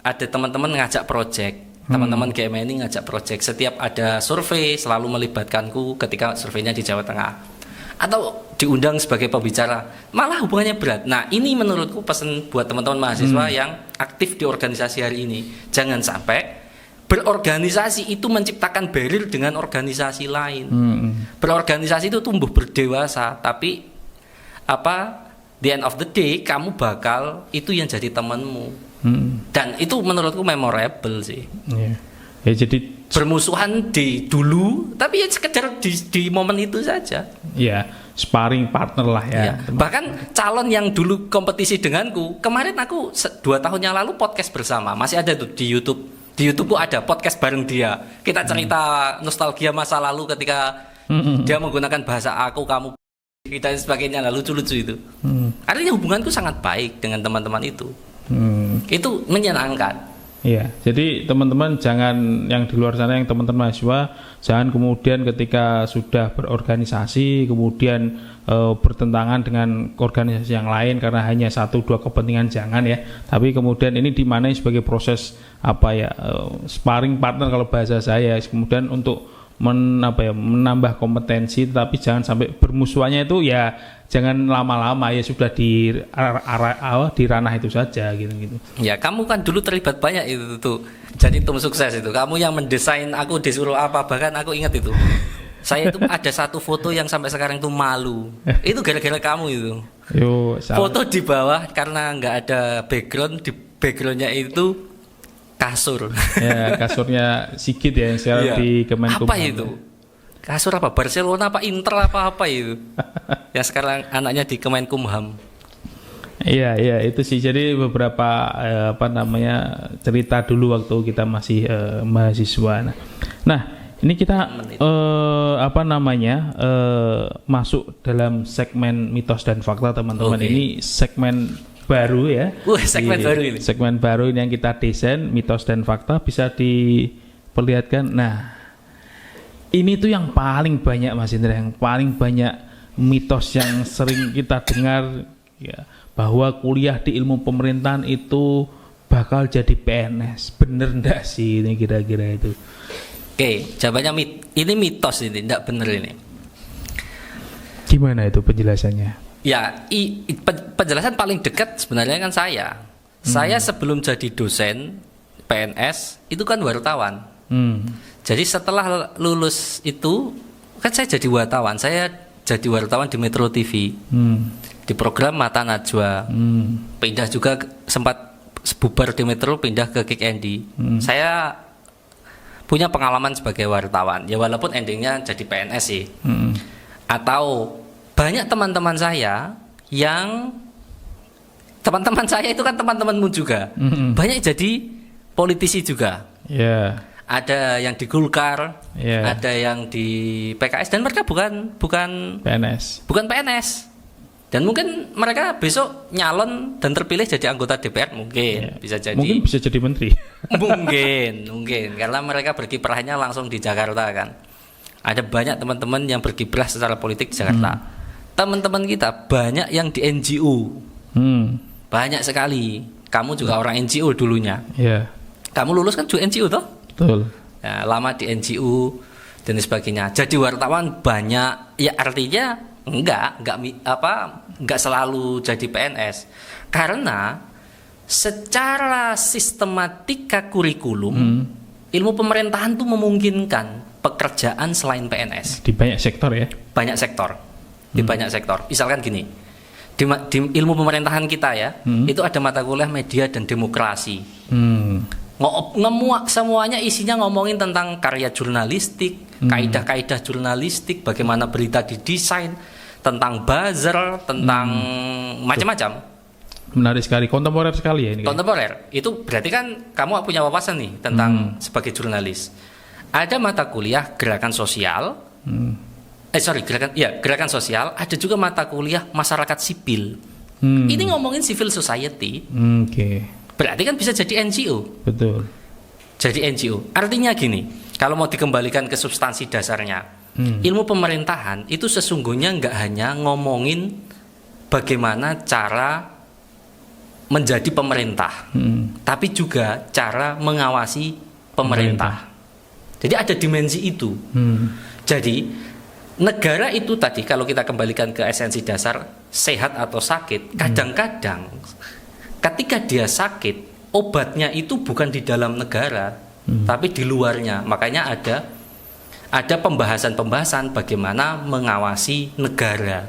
ada teman-teman ngajak project. Teman-teman GMNI ngajak project. Setiap ada survei selalu melibatkanku ketika surveinya di Jawa Tengah, atau diundang sebagai pembicara, malah hubungannya berat. Nah ini menurutku pesan buat teman-teman mahasiswa yang aktif di organisasi hari ini, jangan sampai berorganisasi itu menciptakan barrier dengan organisasi lain. Berorganisasi itu tumbuh berdewasa, tapi the end of the day kamu bakal itu yang jadi temanmu. Dan itu menurutku memorable sih. Ya, jadi bermusuhan di dulu, tapi ya sekedar di momen itu saja. Ya, sparring partner lah ya. Bahkan calon yang dulu kompetisi denganku, kemarin aku 2 tahun yang lalu podcast bersama, masih ada tuh di YouTube. Di YouTube ada podcast bareng dia. Kita cerita nostalgia masa lalu ketika dia menggunakan bahasa aku, kamu, dan sebagainya, lucu-lucu itu. Artinya hubunganku sangat baik dengan teman-teman itu. Itu menyenangkan. Iya, jadi teman-teman jangan yang di luar sana, yang teman-teman mahasiswa, jangan kemudian ketika sudah berorganisasi kemudian bertentangan dengan organisasi yang lain karena hanya satu dua kepentingan, jangan ya. Tapi kemudian ini dimaknai sebagai proses sparring partner kalau bahasa saya, kemudian untuk menambah kompetensi, tetapi jangan sampai bermusuhannya itu ya jangan lama-lama, ya sudah di ranah itu saja gitu. Ya, kamu kan dulu terlibat banyak itu tuh. Jadi tim sukses itu. Kamu yang mendesain, aku disuruh apa, bahkan aku ingat itu. Saya itu ada satu foto yang sampai sekarang tuh malu. Itu gara-gara kamu itu. Foto di bawah karena nggak ada background, di backgroundnya itu kasur. Ya, kasurnya Sigit ya yang sekarang di Kemenkumham. Apa itu? Kasur apa? Barcelona apa Inter apa itu? Yang sekarang anaknya di Kemenkumham. Iya, itu sih. Jadi beberapa cerita dulu waktu kita masih mahasiswa. Nah, ini kita masuk dalam segmen mitos dan fakta, teman-teman. Okay. Ini segmen baru ya. Segmen baru ini yang kita desain, mitos dan fakta, bisa diperlihatkan. Nah, ini tuh yang paling banyak Mas Indra, yang paling banyak mitos yang sering kita dengar ya, bahwa kuliah di ilmu pemerintahan itu bakal jadi PNS. Bener enggak sih ini kira-kira itu? Oke, jawabannya ini mitos, ini enggak bener ini. Gimana itu penjelasannya? Ya, penjelasan paling dekat sebenarnya kan saya. Saya sebelum jadi dosen PNS itu kan wartawan. Jadi setelah lulus itu kan saya jadi wartawan. Saya jadi wartawan di Metro TV. Di program Mata Najwa. Pindah juga sempat bubar di Metro, pindah ke Kick Andy. Saya punya pengalaman sebagai wartawan. Ya walaupun endingnya jadi PNS sih. Atau banyak teman-teman saya itu kan teman-temanmu juga. Banyak jadi politisi juga. Ada yang di Golkar, ada yang di PKS, dan mereka bukan PNS. Dan mungkin mereka besok nyalon dan terpilih jadi anggota DPR, mungkin bisa jadi. Mungkin bisa jadi menteri. mungkin karena mereka berkiprahnya langsung di Jakarta kan. Ada banyak teman-teman yang berkiprah secara politik di Jakarta. Teman-teman kita banyak yang di NGO. Banyak sekali. Kamu juga orang NGO dulunya. Kamu lulus kan juga NGO toh? Betul. Ya, lama di NGO dan sebagainya. Jadi wartawan banyak. Ya artinya enggak selalu jadi PNS. Karena secara sistematika kurikulum ilmu pemerintahan tuh memungkinkan pekerjaan selain PNS. Di banyak sektor ya? Banyak sektor. Di banyak sektor. Misalkan gini, di ilmu pemerintahan kita ya, itu ada mata kuliah media dan demokrasi. Semuanya isinya ngomongin tentang karya jurnalistik, kaidah-kaidah jurnalistik, bagaimana berita didesain, tentang buzzer, tentang macam-macam. Menarik sekali, kontemporer sekali ya ini. Kontemporer, itu berarti kan kamu punya wawasan nih tentang sebagai jurnalis. Ada mata kuliah gerakan sosial. Gerakan sosial. Ada juga mata kuliah masyarakat sipil. Ini ngomongin civil society. Berarti kan bisa jadi NGO. Betul. Jadi NGO. Artinya gini, kalau mau dikembalikan ke substansi dasarnya, ilmu pemerintahan itu sesungguhnya nggak hanya ngomongin bagaimana cara menjadi pemerintah, tapi juga cara mengawasi pemerintah. Jadi ada dimensi itu. Jadi negara itu tadi kalau kita kembalikan ke esensi dasar sehat atau sakit, kadang-kadang ketika dia sakit, obatnya itu bukan di dalam negara, tapi di luarnya. Makanya ada pembahasan-pembahasan bagaimana mengawasi negara.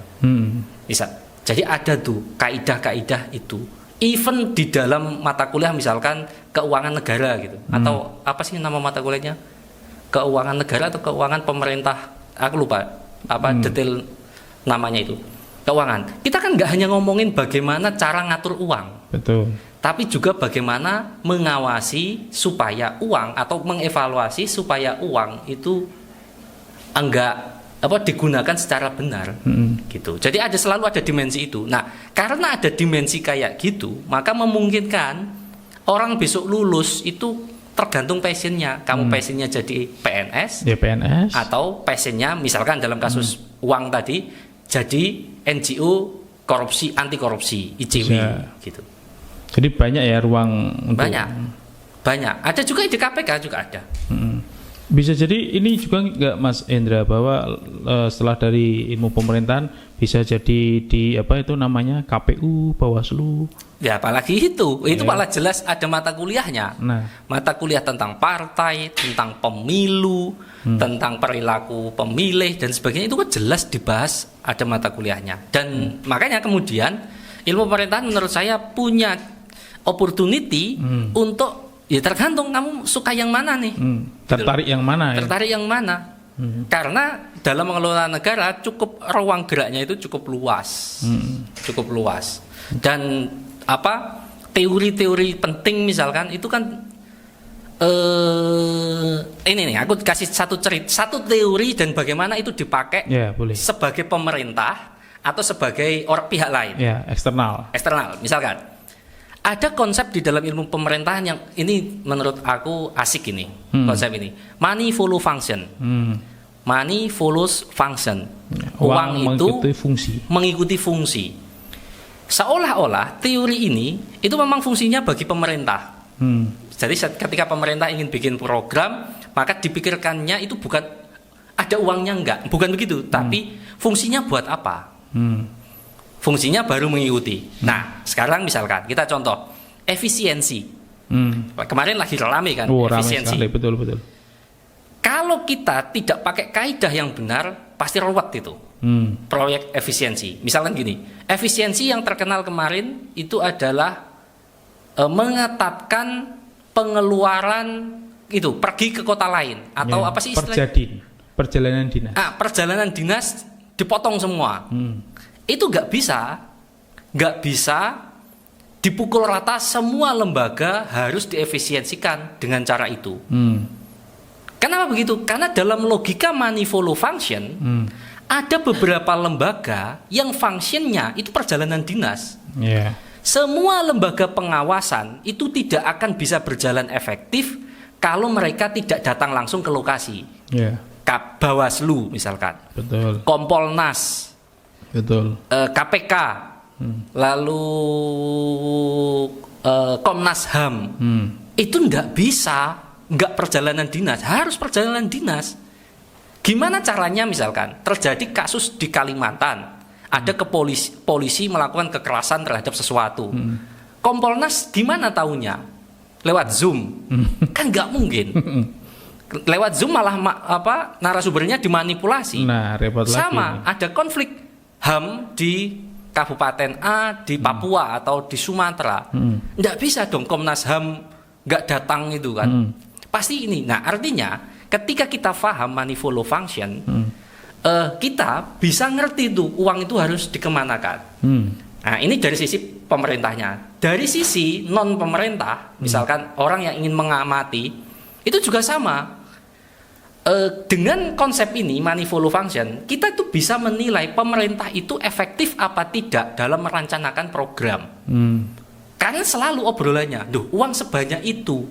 Bisa. Jadi ada tuh kaidah-kaidah itu. Even di dalam mata kuliah misalkan keuangan negara gitu, atau apa sih nama mata kuliahnya? Keuangan negara atau keuangan pemerintah? Aku lupa detail namanya itu. Keuangan. Kita kan nggak hanya ngomongin bagaimana cara ngatur uang. Betul. Tapi juga bagaimana mengawasi supaya uang atau mengevaluasi supaya uang itu enggak digunakan secara benar. Gitu. Jadi selalu ada dimensi itu. Nah, karena ada dimensi kayak gitu, maka memungkinkan orang besok lulus itu tergantung passionnya. Kamu passionnya jadi PNS, ya PNS, atau passionnya misalkan dalam kasus uang tadi jadi NGO korupsi, anti korupsi, ICW gitu. Jadi banyak ya ruang untuk banyak. Ada juga di KPK juga ada. Bisa jadi ini juga nggak Mas Endra bahwa setelah dari ilmu pemerintahan bisa jadi di apa itu namanya KPU, Bawaslu. Ya apalagi itu malah jelas ada mata kuliahnya. Mata kuliah tentang partai, tentang pemilu, tentang perilaku pemilih dan sebagainya, itu kan jelas dibahas, ada mata kuliahnya. Dan makanya kemudian ilmu pemerintahan menurut saya punya opportunity untuk, ya tergantung kamu suka yang mana nih. Tertarik yang mana? Tertarik yang mana? Karena dalam mengelola negara cukup ruang geraknya itu cukup luas. Cukup luas. Dan teori-teori penting misalkan itu kan ini nih aku kasih satu teori dan bagaimana itu dipakai sebagai pemerintah atau sebagai pihak lain. Ya, eksternal. Misalkan ada konsep di dalam ilmu pemerintahan yang ini menurut aku asik ini, konsep ini. Money follow function. Money follows function. Uang itu mengikuti fungsi. Seolah-olah teori ini itu memang fungsinya bagi pemerintah. Jadi ketika pemerintah ingin bikin program, maka dipikirkannya itu bukan ada uangnya enggak, bukan begitu, tapi fungsinya buat apa? Fungsinya baru mengikuti. Nah, sekarang misalkan kita contoh efisiensi. Kemarin lagi rame kan efisiensi. Rame sekali, betul. Kalau kita tidak pakai kaidah yang benar, pasti ruwet itu. Proyek efisiensi. Misalkan gini, efisiensi yang terkenal kemarin itu adalah mengetapkan pengeluaran itu pergi ke kota lain atau apa sih istilahnya? Perjalanan dinas. Perjalanan dinas dipotong semua. Itu nggak bisa dipukul rata, semua lembaga harus diefisiensikan dengan cara itu. Kenapa begitu? Karena dalam logika money follow function, ada beberapa lembaga yang fungsinya itu perjalanan dinas. Semua lembaga pengawasan itu tidak akan bisa berjalan efektif kalau mereka tidak datang langsung ke lokasi. Bawaslu misalkan, Kompolnas, KPK, lalu Komnas HAM, itu nggak perjalanan dinas, harus perjalanan dinas. Gimana caranya misalkan terjadi kasus di Kalimantan, ada polisi melakukan kekerasan terhadap sesuatu. Kompolnas gimana taunya? Lewat Zoom. Kan nggak mungkin. Lewat Zoom malah narasumbernya dimanipulasi. Repot sama lagi. Ada konflik HAM di Kabupaten A di Papua atau di Sumatera. Nggak bisa dong Komnas HAM nggak datang itu kan. Pasti ini. Nah artinya ketika kita paham money follow function, kita bisa ngerti tuh uang itu harus dikemanakan. Nah ini dari sisi pemerintahnya. Dari sisi non pemerintah, misalkan orang yang ingin mengamati, itu juga sama. Dengan konsep ini money follow function, kita itu bisa menilai pemerintah itu efektif apa tidak dalam merencanakan program. Karena selalu obrolannya, uang sebanyak itu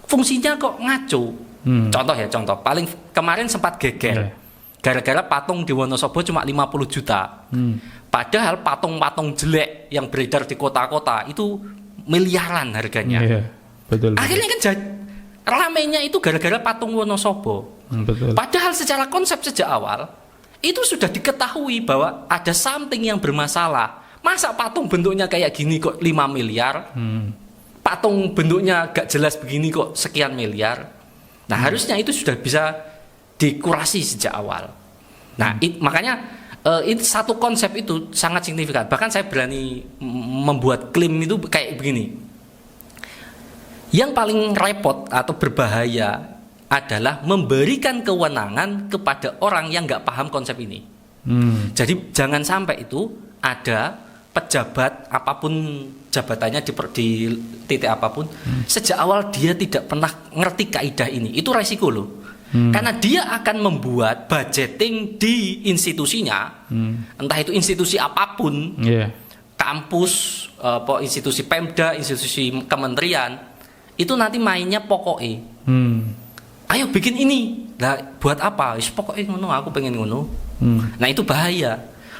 fungsinya kok ngaco. Contoh paling kemarin sempat geger gara-gara patung di Wonosobo cuma 50 juta. Padahal patung-patung jelek yang beredar di kota-kota itu miliaran harganya. Akhirnya kan ramainya itu gara-gara patung Wonosobo. Padahal secara konsep sejak awal itu sudah diketahui bahwa ada something yang bermasalah. Masa patung bentuknya kayak gini kok 5 miliar? Patung bentuknya gak jelas begini kok sekian miliar? Nah harusnya itu sudah bisa dikurasi sejak awal. Nah makanya itu satu konsep itu sangat signifikan. Bahkan saya berani membuat klaim itu kayak begini. Yang paling repot atau berbahaya adalah memberikan kewenangan kepada orang yang nggak paham konsep ini. Jadi jangan sampai itu ada pejabat apapun jabatannya di titik apapun, sejak awal dia tidak pernah ngerti kaidah ini. Itu resiko loh. Karena dia akan membuat budgeting di institusinya, entah itu institusi apapun, kampus, institusi Pemda, institusi kementerian. itu nanti mainnya pokoknya. Ayo bikin ini. Lah buat apa? Pokoknya ngono, aku pengen ngono. Nah itu bahaya.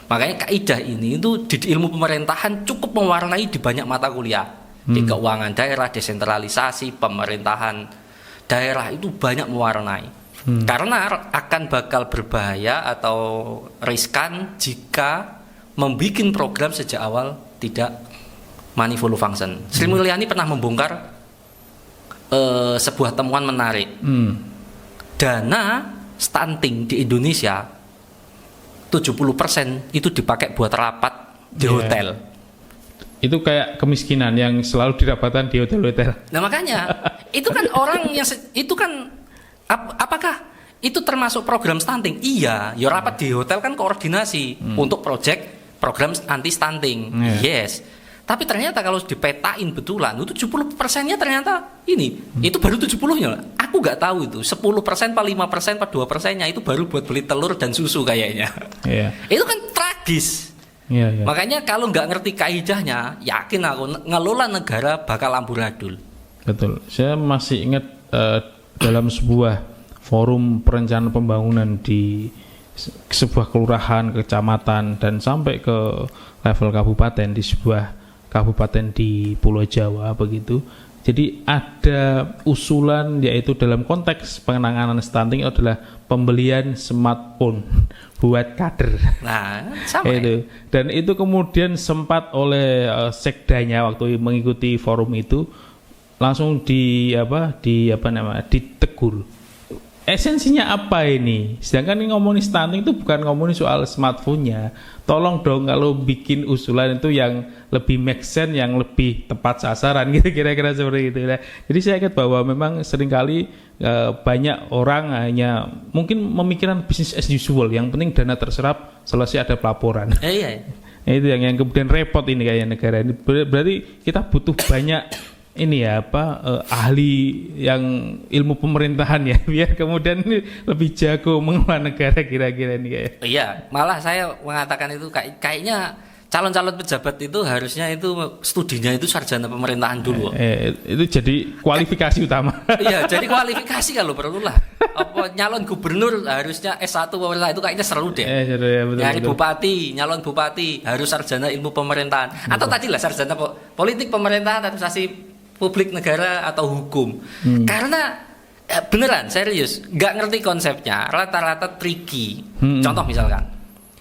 Makanya kaidah ini itu di ilmu pemerintahan cukup mewarnai di banyak mata kuliah. Di keuangan daerah, desentralisasi, pemerintahan daerah itu banyak mewarnai. Karena akan bakal berbahaya atau riskan jika membuat program sejak awal tidak manifold function. Sri Mulyani pernah membongkar sebuah temuan menarik. Dana stunting di Indonesia 70% itu dipakai buat rapat di hotel. Itu kayak kemiskinan yang selalu didapatkan di hotel-hotel. Nah makanya itu kan orang yang itu kan apakah itu termasuk program stunting? Iya, ya rapat di hotel kan koordinasi untuk program anti stunting. Yes. Tapi ternyata kalau dipetain betulan itu 70%-nya ternyata ini. Itu baru 70-nya. Aku nggak tahu itu. 10%, 5%, 2%-nya itu baru buat beli telur dan susu kayaknya. Itu kan tragis. Makanya kalau nggak ngerti kaidahnya, yakin aku ngelola negara bakal amburadul. Betul. Saya masih ingat dalam sebuah forum perencanaan pembangunan di sebuah kelurahan, kecamatan, dan sampai ke level kabupaten di sebuah kabupaten di Pulau Jawa begitu. Jadi ada usulan yaitu dalam konteks penanganan stunting adalah pembelian smartphone buat kader. Nah, sama itu. Dan itu kemudian sempat oleh sekdanya waktu mengikuti forum itu langsung ditegur. Esensinya apa ini? Sedangkan ini ngomongin stunting itu bukan ngomongin soal smartphone-nya. Tolong dong kalau bikin usulan itu yang lebih make sense, yang lebih tepat sasaran gitu, kira-kira seperti itu. Jadi saya ingat bahwa memang seringkali banyak orang hanya mungkin memikirkan business as usual. Yang penting dana terserap, selesai ada pelaporan. Iya. Itu yang kemudian repot ini kayak negara ini. Berarti kita butuh banyak ini ya ahli yang ilmu pemerintahan ya biar kemudian lebih jago mengelola negara kira-kira ini kayak. Iya, malah saya mengatakan itu kayaknya calon-calon pejabat itu harusnya itu studinya itu sarjana pemerintahan dulu. Itu jadi kualifikasi utama. Iya, jadi kualifikasi kalau perlu lah. Apa nyalon gubernur harusnya S1 pemerintahan itu kayaknya seru deh. Seru ya, betul, nyari bupati, nyalon bupati harus sarjana ilmu pemerintahan. Atau tadi lah sarjana politik pemerintahan, administrasi publik negara atau hukum. Karena beneran serius nggak ngerti konsepnya, rata-rata tricky. Contoh misalkan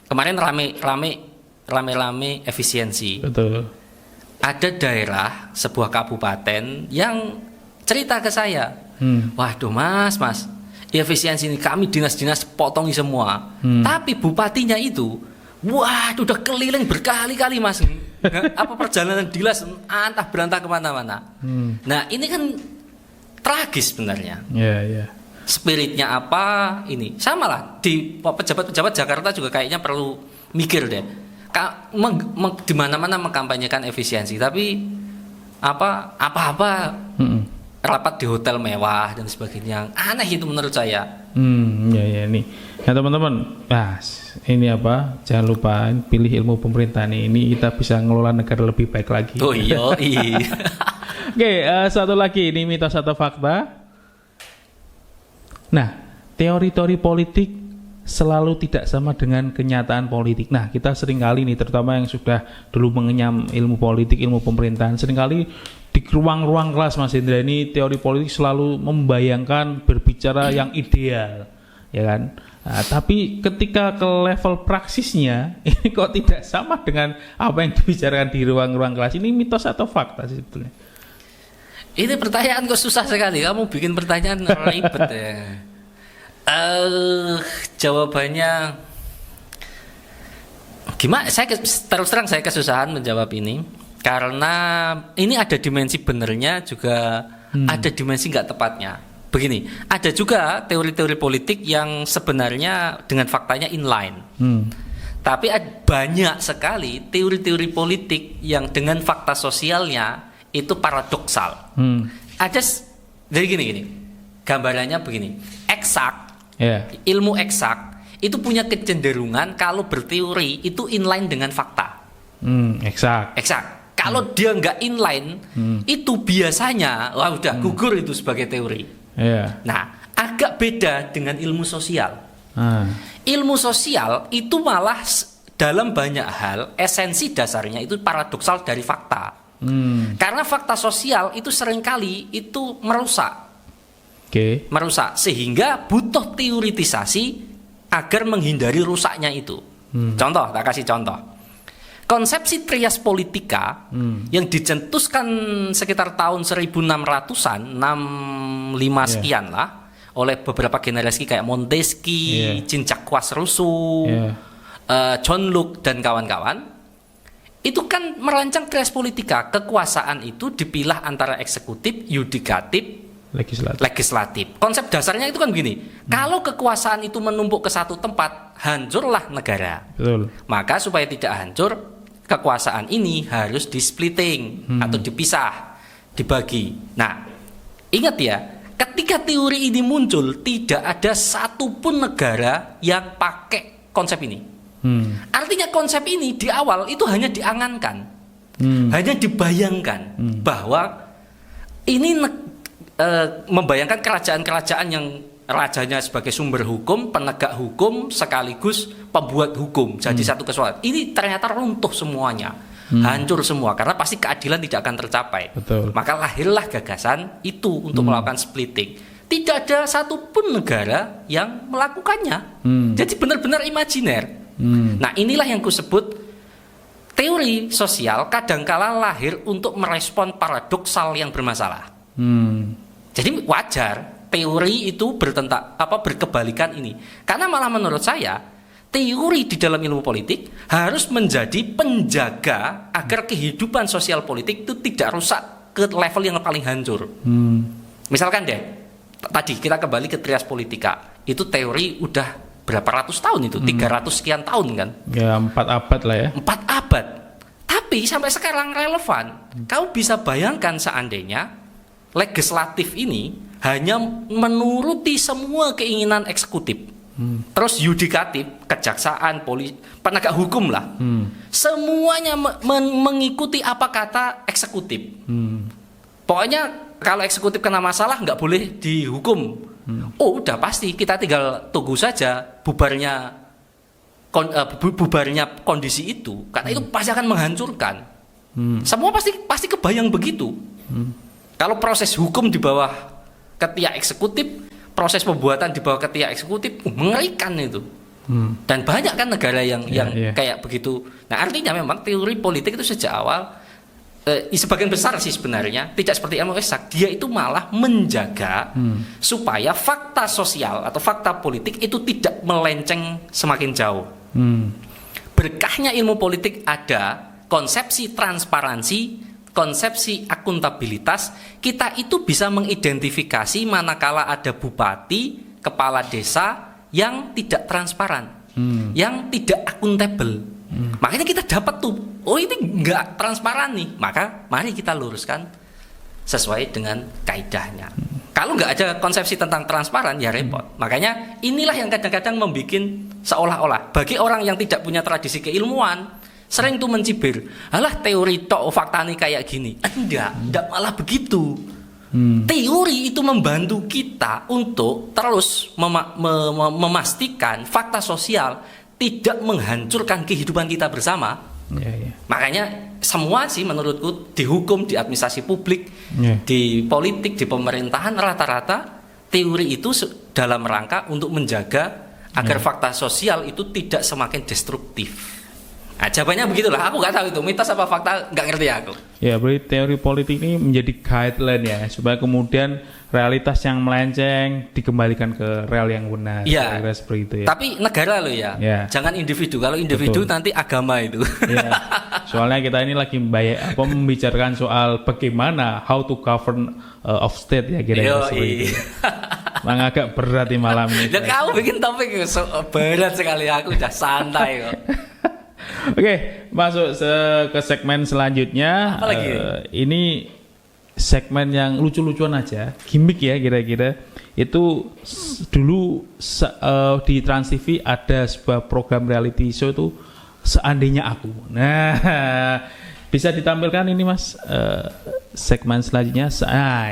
kemarin rame efisiensi. Betul. Ada daerah sebuah kabupaten yang cerita ke saya, waduh mas efisiensi ini kami dinas-dinas potongi semua, tapi bupatinya itu waduh udah keliling berkali-kali mas. Apa perjalanan dinas antah berantah kemana-mana. Nah ini kan tragis sebenarnya. Spiritnya apa ini? Sama lah di pejabat-pejabat Jakarta juga kayaknya perlu mikir deh. Di mana-mana mengkampanyekan efisiensi, tapi apa-apa rapat di hotel mewah dan sebagainya. Aneh itu menurut saya. Nih. Nah teman-teman, ini jangan lupa pilih ilmu pemerintahan ini kita bisa ngelola negara lebih baik lagi. Oh iya. Oke, satu lagi ini mitos atau fakta. Nah, teori-teori politik selalu tidak sama dengan kenyataan politik. Nah, kita seringkali nih, terutama yang sudah dulu mengenyam ilmu politik, ilmu pemerintahan, seringkali di ruang-ruang kelas Mas Indra ini teori politik selalu membayangkan berbicara yang ideal, ya kan? Nah, tapi ketika ke level praksisnya ini kok tidak sama dengan apa yang dibicarakan di ruang-ruang kelas. Ini mitos atau fakta sih sebetulnya? Ini pertanyaan kok susah sekali. Kamu bikin pertanyaan ribet ya. Jawabannya gimana? Terus terang saya kesusahan menjawab ini karena ini ada dimensi benernya juga ada dimensi nggak tepatnya. Begini, ada juga teori-teori politik yang sebenarnya dengan faktanya inline. Tapi banyak sekali teori-teori politik yang dengan fakta sosialnya itu paradoksal. Jadi gini, gambarannya begini, ilmu eksak itu punya kecenderungan kalau berteori itu inline dengan fakta. Eksak. Kalau dia nggak inline, itu biasanya wah udah gugur itu sebagai teori. Yeah. Nah, agak beda dengan ilmu sosial. Ilmu sosial itu malah dalam banyak hal esensi dasarnya itu paradoksal dari fakta. Karena fakta sosial itu seringkali itu merusak. Merusak sehingga butuh teoritisasi agar menghindari rusaknya itu. Contoh, tak kasih contoh. Konsepsi trias politika yang dicetuskan sekitar tahun 1600-an, 65 sekian lah, oleh beberapa generasi kayak Montesquieu, Jean-Jacques Rousseau, John Locke dan kawan-kawan. Itu kan merancang trias politika, kekuasaan itu dipilah antara eksekutif, yudikatif, legislatif. Konsep dasarnya itu kan begini, kalau kekuasaan itu menumpuk ke satu tempat, hancurlah negara. Betul. Maka supaya tidak hancur, kekuasaan ini harus di-splitting atau dipisah, dibagi. Nah, ingat ya, ketika teori ini muncul, tidak ada satupun negara yang pakai konsep ini. Artinya konsep ini di awal itu hanya diangankan, hanya dibayangkan bahwa ini membayangkan kerajaan-kerajaan yang rajanya sebagai sumber hukum, penegak hukum, sekaligus pembuat hukum, jadi satu kesatuan. Ini ternyata runtuh semuanya, hancur semua, karena pasti keadilan tidak akan tercapai. Betul. Maka lahirlah gagasan itu untuk melakukan splitting. Tidak ada satupun negara yang melakukannya. Jadi benar-benar imajiner. Nah, inilah yang kusebut teori sosial kadangkala lahir untuk merespon paradoksal yang bermasalah. Jadi wajar teori itu berkebalikan ini. Karena malah menurut saya teori di dalam ilmu politik harus menjadi penjaga agar kehidupan sosial politik itu tidak rusak ke level yang paling hancur. Misalkan deh, tadi kita kembali ke trias politika. Itu teori udah berapa ratus tahun itu, 300 sekian tahun kan? Ya, 4 abad lah ya. 4 abad. Tapi sampai sekarang relevan. Kau bisa bayangkan seandainya legislatif ini hanya menuruti semua keinginan eksekutif. Terus yudikatif, kejaksaan, penegak hukum lah. Semuanya mengikuti apa kata eksekutif. Pokoknya kalau eksekutif kena masalah nggak boleh dihukum. Oh, udah pasti kita tinggal tunggu saja bubarnya kondisi itu, karena itu pasti akan menghancurkan. Semua pasti kebayang begitu. Kalau proses hukum di bawah ketiak eksekutif, proses pembuatan di bawah ketiak eksekutif, mengerikan itu. Dan banyak kan negara yang kayak begitu. Nah, artinya memang teori politik itu sejak awal sebagian besar sih sebenarnya tidak seperti ilmu eksak, dia itu malah menjaga supaya fakta sosial atau fakta politik itu tidak melenceng semakin jauh. Berkahnya ilmu politik ada konsepsi transparansi, konsepsi akuntabilitas. Kita itu bisa mengidentifikasi manakala ada bupati, kepala desa yang tidak transparan, yang tidak akuntabel. Makanya kita dapat tuh, oh ini nggak transparan nih, maka mari kita luruskan sesuai dengan kaidahnya. Kalau nggak ada konsepsi tentang transparan ya repot. Makanya inilah yang kadang-kadang membuat seolah-olah bagi orang yang tidak punya tradisi keilmuan sering tuh mencibir, alah teori tok fakta nih kayak gini. Enggak malah begitu. Teori itu membantu kita untuk terus memastikan fakta sosial tidak menghancurkan kehidupan kita bersama. Makanya semua sih menurutku di hukum, di administrasi publik, di politik, di pemerintahan rata-rata teori itu dalam rangka untuk menjaga agar fakta sosial itu tidak semakin destruktif. Nah, jawabannya begitulah. Aku nggak tahu itu mitos apa fakta, nggak ngerti aku. Ya, berarti teori politik ini menjadi guideline ya, supaya kemudian realitas yang melenceng dikembalikan ke real yang benar. Ya. Seperti itu ya. Tapi negara loh ya. Jangan individu. Kalau individu nanti agama itu. Ya. Soalnya kita ini lagi membicarakan soal bagaimana how to govern of state ya kira-kira seperti itu. Memang agak berat di malam ini. Dan kamu bikin topik berat sekali, aku udah santai kok. Oke, masuk ke segmen selanjutnya. Apa lagi? Ini segmen yang lucu-lucuan aja, gimmick ya kira-kira. Itu dulu di Trans TV ada sebuah program reality show itu Seandainya Aku. Nah, Bisa ditampilkan ini Mas segmen selanjutnya.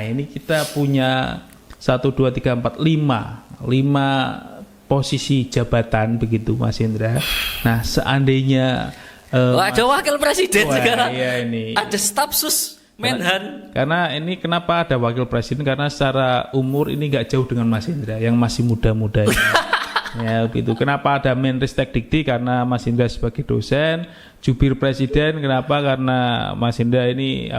Ini kita punya 1, 2, 3, 4, 5 posisi jabatan begitu Mas Indra. Nah seandainya ada wakil presiden juga. Iya, ini. Ada staf sus Menhan. Karena ini kenapa ada wakil presiden? Karena secara umur ini nggak jauh dengan Mas Indra yang masih muda-muda. Ya begitu. Kenapa ada Menristek Dikti? Karena Mas Indra sebagai dosen. Jubir presiden kenapa? Karena Mas Indra ini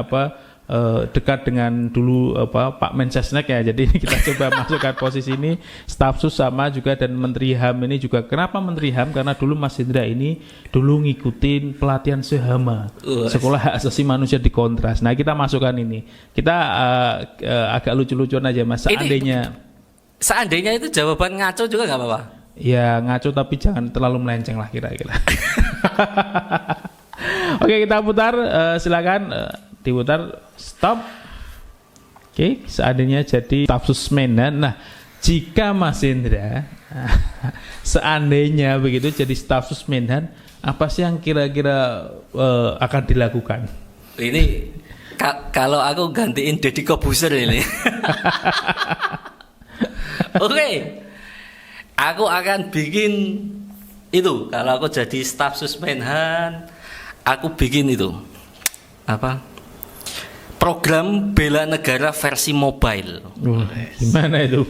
dekat dengan dulu Pak Mensesnek ya. Jadi kita coba masukkan posisi ini. Staf sus sama juga, dan Menteri HAM ini juga. Kenapa Menteri HAM? Karena dulu Mas Indra ini dulu ngikutin pelatihan Sehama, Sekolah Hak Asasi Manusia di Kontras. Nah kita masukkan ini. Kita agak lucu-lucuan aja Mas. Seandainya itu jawaban ngaco juga nggak apa-apa. Ya ngaco tapi jangan terlalu melenceng lah kira-kira. Oke kita putar, silakan diputar, stop. Oke, seandainya jadi staf sus Menhan. Nah jika Mas Indra seandainya begitu jadi staf sus Menhan, apa sih yang kira-kira akan dilakukan? Ini kalau aku gantiin Deddy Kobuser ini. Oke. Aku akan bikin itu. Kalau aku jadi staf sus Menhan, aku bikin itu program bela negara versi mobile. Gimana itu?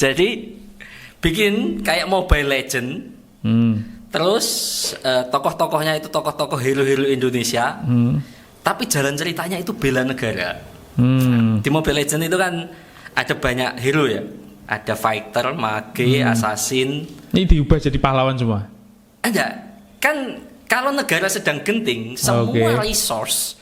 Jadi bikin kayak Mobile Legend. Terus tokoh-tokohnya itu tokoh-tokoh hero-hero Indonesia. Tapi jalan ceritanya itu bela negara. Di Mobile Legend itu kan ada banyak hero ya. Ada fighter, mage, assassin. Ini diubah jadi pahlawan semua? Enggak. Kan kalau negara sedang genting, semua resource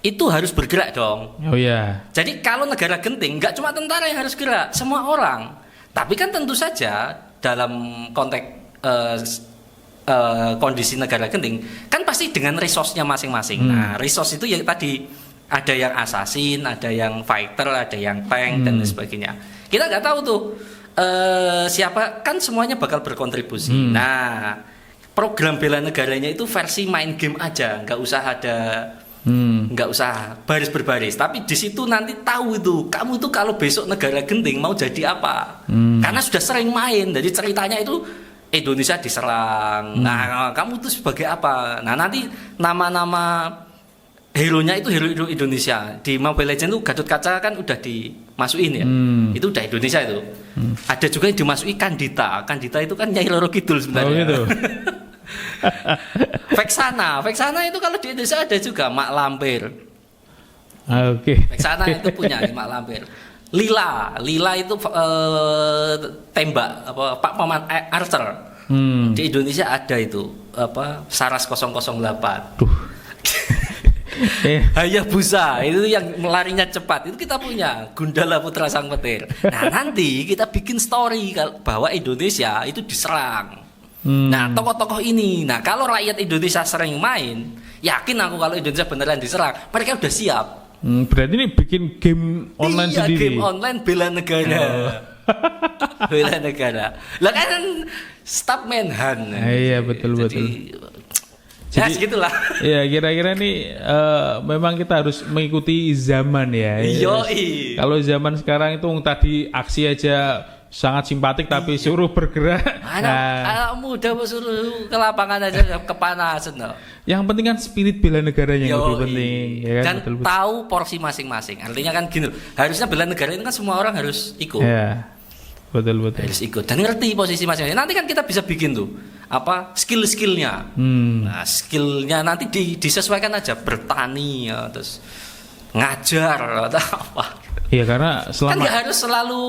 itu harus bergerak dong. Oh iya. Jadi kalau negara genting, enggak cuma tentara yang harus gerak, semua orang. Tapi kan tentu saja dalam konteks kondisi negara genting, kan pasti dengan resource-nya masing-masing. Nah, resource itu ya tadi ada yang assassin, ada yang fighter, ada yang tank dan sebagainya. Kita nggak tahu tuh siapa, kan semuanya bakal berkontribusi. Nah, program bela negaranya itu versi main game aja, nggak usah ada, nggak usah baris berbaris. Tapi di situ nanti tahu itu, kamu tuh kalau besok negara genting mau jadi apa? Karena sudah sering main, jadi ceritanya itu Indonesia diserang. Nah, kamu tuh sebagai apa? Nah, nanti nama-nama hero-nya itu hero Indonesia. Di Mobile Legends tuh Gatot Kaca kan udah dimasukin ya. Itu udah Indonesia itu. Ada juga yang dimasuki Kandita. Kandita itu kan Nyai Roro Kidul sebenarnya. Oh gitu. Vexana itu kalau di Indonesia ada juga Mak Lampir. Oke. Vexana itu punya Mak Lampir. Lila itu tembak Pak Paman Archer. Di Indonesia ada itu Saras 008. Hayabusa itu yang larinya cepat, itu kita punya Gundala Putra Sang Petir. Nah nanti kita bikin story bahwa Indonesia itu diserang. Nah tokoh-tokoh ini, nah kalau rakyat Indonesia sering main, yakin aku kalau Indonesia beneran diserang, mereka udah siap. Berarti ini bikin game online sendiri. Game online bela negara. Bela negara. Lah kan staf Menhan. Iya betul. Ya segitulah. Ya kira-kira nih memang kita harus mengikuti zaman ya. Yoi. Kalau zaman sekarang itu tadi aksi aja sangat simpatik tapi suruh bergerak. Anak muda suruh ke lapangan aja kepanasan. Yang penting kan spirit bela negaranya yang lebih penting. Ya kan? Dan betul. Tahu porsi masing-masing. Artinya kan gini, harusnya bela negara itu kan semua orang harus ikut. Ya. Betul. Harus ikut dan ngerti posisi masing-masing. Nanti kan kita bisa bikin tuh skill-skillnya. Nah, skillnya nanti disesuaikan aja, bertani ya, terus ngajar atau apa. Iya karena selama kan nggak harus selalu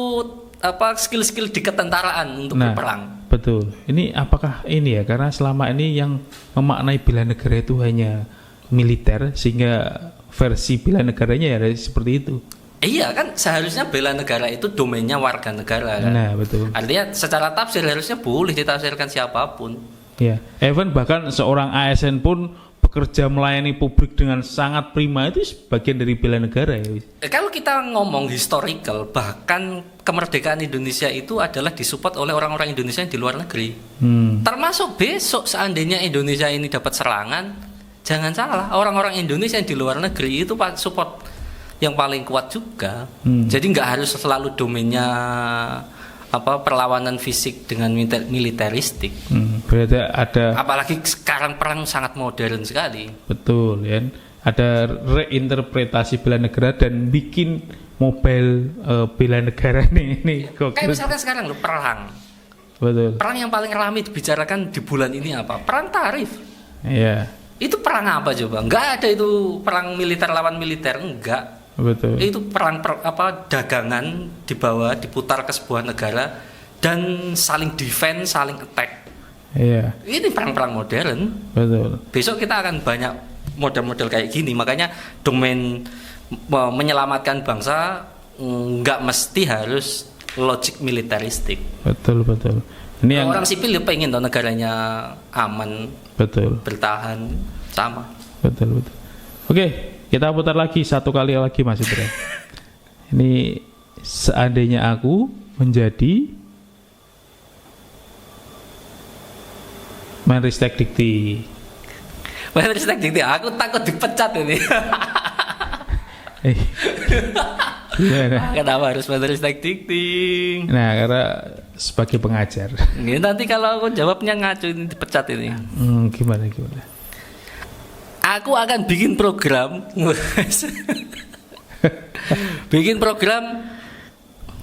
skill-skill di ketentaraan untuk berperang. Betul. Ini apakah ini ya karena selama ini yang memaknai bela negara itu hanya militer sehingga versi bela negaranya ya seperti itu. Iya kan seharusnya bela negara itu domainnya warga negara kan. Nah betul. Artinya secara tafsir harusnya boleh ditafsirkan siapapun. Ya, even bahkan seorang ASN pun bekerja melayani publik dengan sangat prima itu bagian dari bela negara ya. Kalau kita ngomong historical, bahkan kemerdekaan Indonesia itu adalah disupport oleh orang-orang Indonesia yang di luar negeri. Termasuk besok seandainya Indonesia ini dapat serangan, jangan salah, orang-orang Indonesia yang di luar negeri itu support yang paling kuat juga. Jadi nggak harus selalu domainnya perlawanan fisik dengan militeristik. Berarti ada, apalagi sekarang perang sangat modern sekali. Betul ya. Ada reinterpretasi bela negara dan bikin mobile bela negara ini kayak misalkan sekarang lo perang. Betul. Perang yang paling ramai dibicarakan di bulan ini apa? Perang tarif. Iya. Itu perang apa coba? Enggak ada itu perang militer lawan militer, enggak. Betul. Itu perang dagangan diputar ke sebuah negara dan saling defense, saling attack. Iya. Ini perang-perang modern. Betul. Besok kita akan banyak model-model kayak gini. Makanya domain menyelamatkan bangsa nggak mesti harus logik militeristik. Betul. Ini yang orang sipil ya pengen tuh negaranya aman. Betul. Bertahan sama. Betul. Oke. Kita putar lagi satu kali lagi Mas Indra. Ini seandainya aku menjadi Menristek Dikti. Menristek Dikti, aku takut dipecat ini. Gimana? Kenapa harus Menristek Dikti? Nah, karena sebagai pengajar. Ini nanti kalau aku jawabnya ngaco ini dipecat ini. Gimana? Aku akan bikin program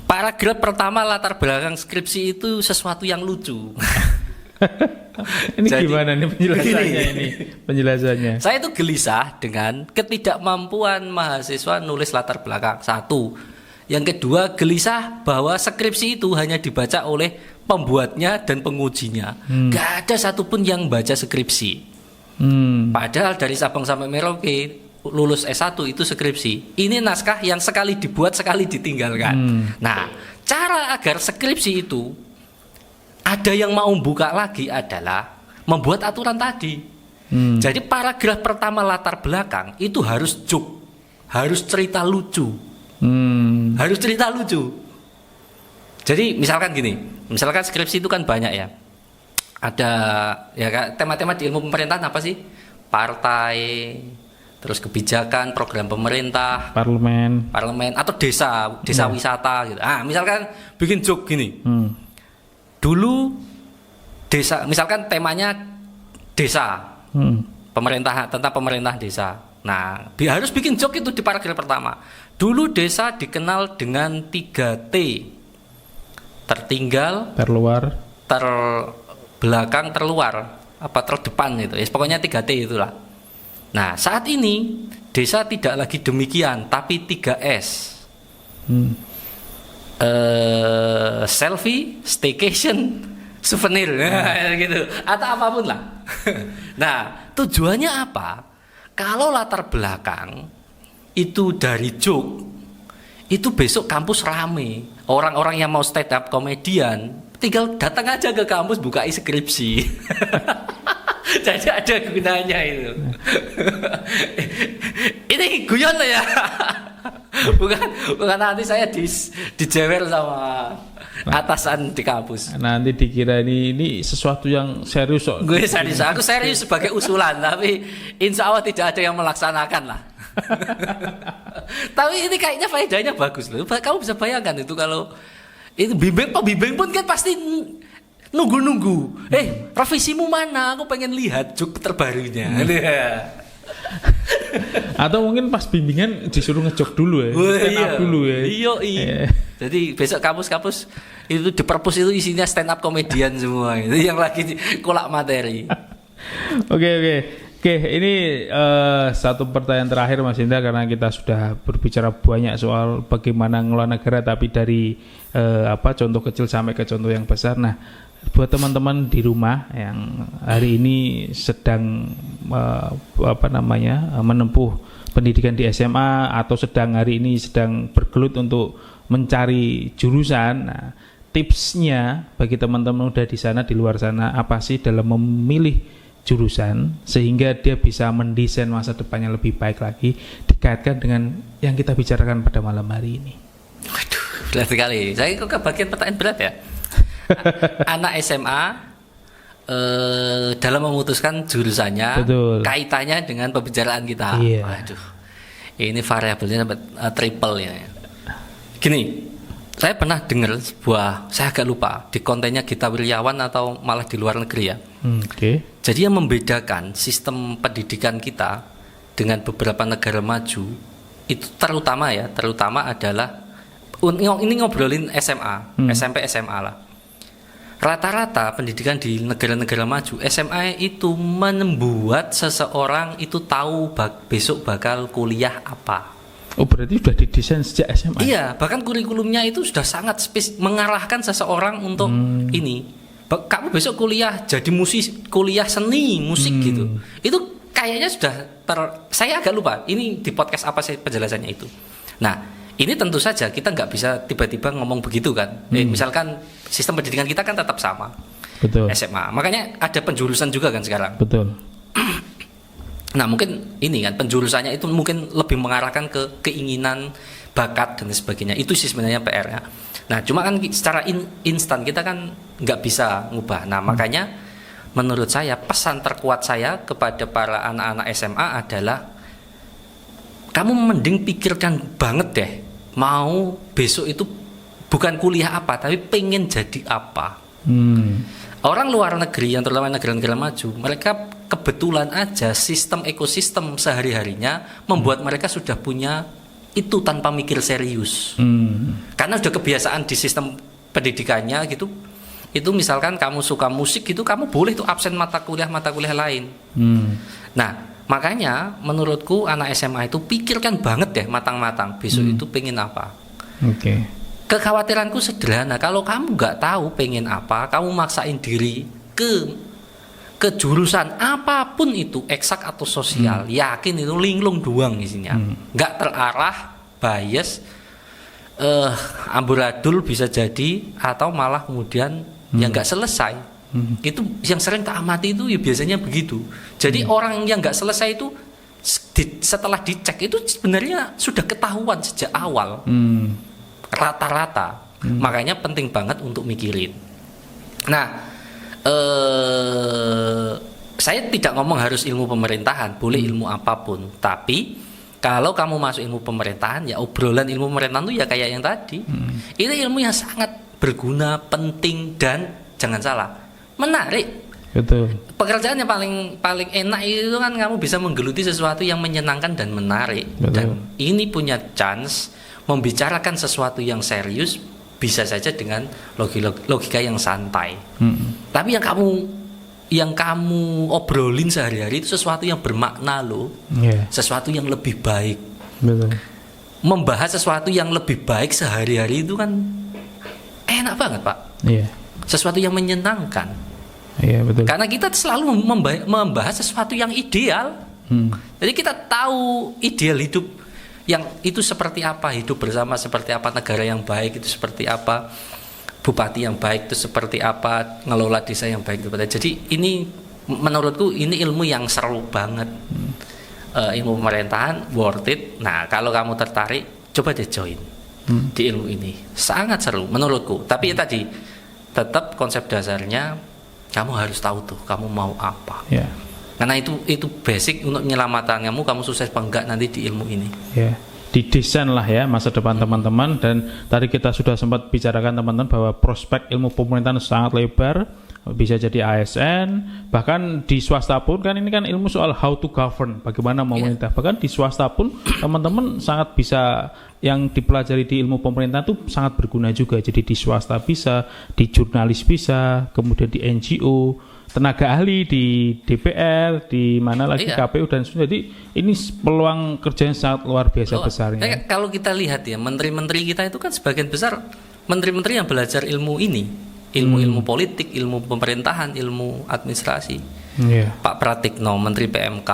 paragraf pertama latar belakang skripsi itu sesuatu yang lucu. Ini jadi, gimana nih penjelasannya? Saya itu gelisah dengan ketidakmampuan mahasiswa nulis latar belakang. Satu. Yang kedua, gelisah bahwa skripsi itu hanya dibaca oleh pembuatnya dan pengujinya. Gak ada satupun yang baca skripsi. Padahal dari Sabang sampai Merauke lulus S1 itu skripsi. Ini naskah yang sekali dibuat sekali ditinggalkan. Nah, cara agar skripsi itu ada yang mau buka lagi adalah membuat aturan tadi. Jadi paragraf pertama latar belakang itu harus joke, harus cerita lucu. Harus cerita lucu. Jadi misalkan gini, misalkan skripsi itu kan banyak ya. Ada ya tema-tema di ilmu pemerintahan apa sih? Partai, terus kebijakan, program pemerintah, parlemen atau desa wisata gitu. Misalkan bikin joke gini. Dulu desa, misalkan temanya desa. Pemerintahan, tentang pemerintahan desa. Nah, harus bikin joke itu di paragraf pertama. Dulu desa dikenal dengan 3T. Tertinggal, terluar, belakang, terluar, terdepan itu. Pokoknya 3T itulah. Nah, saat ini desa tidak lagi demikian, tapi 3S. Selfie, staycation, souvenir, gitu, atau apapun lah. Nah, tujuannya apa? Kalau latar belakang itu dari joke, itu besok kampus rame. Orang-orang yang mau stand up komedian tinggal datang aja ke kampus buka skripsi. Jadi ada gunanya itu. Ini guyon ya. Bukan nanti saya dijewer sama atasan di kampus. Nanti dikira ini sesuatu yang serius kok. Gue serius, aku serius sebagai usulan, tapi insya Allah tidak ada yang melaksanakan lah. Tapi ini kayaknya faedahnya bagus loh. Kamu bisa bayangkan itu kalau itu bimbing pun kan pasti nunggu. Revisimu mana? Aku pengen lihat joke terbarunya. Atau mungkin pas bimbingan disuruh ngejok dulu ya, stand up dulu ya. Iya. Jadi besok kampus itu di perpus itu isinya stand up komedian semua itu yang lagi kolak materi. Oke, ini satu pertanyaan terakhir Mas Indra, karena kita sudah berbicara banyak soal bagaimana ngelola negara, tapi dari contoh kecil sampai ke contoh yang besar. Nah, buat teman-teman di rumah yang hari ini sedang menempuh pendidikan di SMA atau hari ini sedang bergelut untuk mencari jurusan. Nah, tipsnya bagi teman-teman udah di sana, di luar sana, apa sih dalam memilih jurusan sehingga dia bisa mendesain masa depannya lebih baik lagi, dikaitkan dengan yang kita bicarakan pada malam hari ini. Waduh, berat sekali. Saya kok kebagian pertanyaan berat ya. Anak SMA dalam memutuskan jurusannya, betul, kaitannya dengan pembicaraan kita. Iya. Waduh, ini variabelnya sampai triple ya. Gini, saya pernah dengar sebuah, saya agak lupa di kontennya Gita Wirjawan atau malah di luar negeri ya. Okay. Jadi yang membedakan sistem pendidikan kita dengan beberapa negara maju itu terutama adalah ini ngobrolin SMA, SMP, SMA lah. Rata-rata pendidikan di negara-negara maju SMA itu membuat seseorang itu tahu besok bakal kuliah apa. Oh, berarti sudah didesain sejak SMA? Iya, bahkan kurikulumnya itu sudah sangat mengarahkan seseorang untuk ini. Kamu besok kuliah jadi kuliah seni musik gitu. Itu kayaknya sudah saya agak lupa. Ini di podcast apa sih penjelasannya itu. Nah, ini tentu saja kita nggak bisa tiba-tiba ngomong begitu kan. Misalkan sistem pendidikan kita kan tetap sama. Betul. SMA. Makanya ada penjurusan juga kan sekarang. Betul. Nah, mungkin ini kan penjurusannya itu mungkin lebih mengarahkan ke keinginan, bakat dan sebagainya. Itu sih sebenarnya PR-nya. Nah, cuma kan secara instan kita kan nggak bisa ngubah. Nah, makanya menurut saya pesan terkuat saya kepada para anak-anak SMA adalah kamu mending pikirkan banget deh, mau besok itu bukan kuliah apa, tapi pengen jadi apa. Orang luar negeri yang terutama negara-negara maju, mereka kebetulan aja sistem ekosistem sehari-harinya membuat mereka sudah punya itu tanpa mikir serius. Karena sudah kebiasaan di sistem pendidikannya gitu. Itu misalkan kamu suka musik gitu, kamu boleh tuh absen mata kuliah lain. Nah, makanya menurutku anak SMA itu pikirkan banget deh matang-matang besok itu pengen apa. Kekhawatiranku sederhana, kalau kamu nggak tahu pengen apa, kamu maksain diri ke jurusan apapun itu, eksak atau sosial, yakin itu linglung doang isinya, nggak terarah, bias, amburadul bisa jadi, atau malah kemudian yang nggak selesai. Itu yang sering tak amati itu ya biasanya begitu. Jadi orang yang nggak selesai itu setelah dicek itu sebenarnya sudah ketahuan sejak awal. Rata-rata. Makanya penting banget untuk mikirin. Nah, saya tidak ngomong harus ilmu pemerintahan, boleh ilmu apapun. Tapi kalau kamu masuk ilmu pemerintahan, ya obrolan ilmu pemerintahan itu ya kayak yang tadi. Ini ilmu yang sangat berguna, penting, dan jangan salah, menarik. Betul. Pekerjaan yang paling enak itu kan kamu bisa menggeluti sesuatu yang menyenangkan dan menarik. Betul. Dan ini punya chance membicarakan sesuatu yang serius bisa saja dengan logika yang santai. Tapi yang kamu obrolin sehari-hari itu sesuatu yang bermakna loh. Sesuatu yang lebih baik. Betul. Membahas sesuatu yang lebih baik sehari-hari itu kan enak banget, Pak. Sesuatu yang menyenangkan. Betul. Karena kita selalu membahas sesuatu yang ideal. Jadi kita tahu ideal hidup yang itu seperti apa, hidup bersama seperti apa, negara yang baik itu seperti apa, bupati yang baik itu seperti apa, ngelola desa yang baik itu. Jadi ini menurutku ini ilmu yang seru banget. Ilmu pemerintahan worth it. Nah, kalau kamu tertarik, coba deh join di ilmu ini. Sangat seru menurutku. Tapi tadi tetap konsep dasarnya kamu harus tahu tuh kamu mau apa. Karena itu basic untuk penyelamatan kamu sukses apa enggak nanti di ilmu ini. Didesain lah ya masa depan teman-teman. Dan tadi kita sudah sempat bicarakan teman-teman bahwa prospek ilmu pemerintahan sangat lebar, bisa jadi ASN, bahkan di swasta pun kan ini kan ilmu soal how to govern, bagaimana memerintah. Bahkan di swasta pun teman-teman sangat bisa, yang dipelajari di ilmu pemerintahan itu sangat berguna juga. Jadi di swasta bisa, di jurnalis bisa, kemudian di NGO, tenaga ahli di DPR, di mana lagi KPU dan sebagainya. Jadi ini peluang kerjanya sangat luar biasa besarnya. Kalau kita lihat ya, menteri-menteri kita itu kan sebagian besar menteri-menteri yang belajar ilmu ini, ilmu politik, ilmu pemerintahan, ilmu administrasi. Pak Pratikno, Menteri PMK,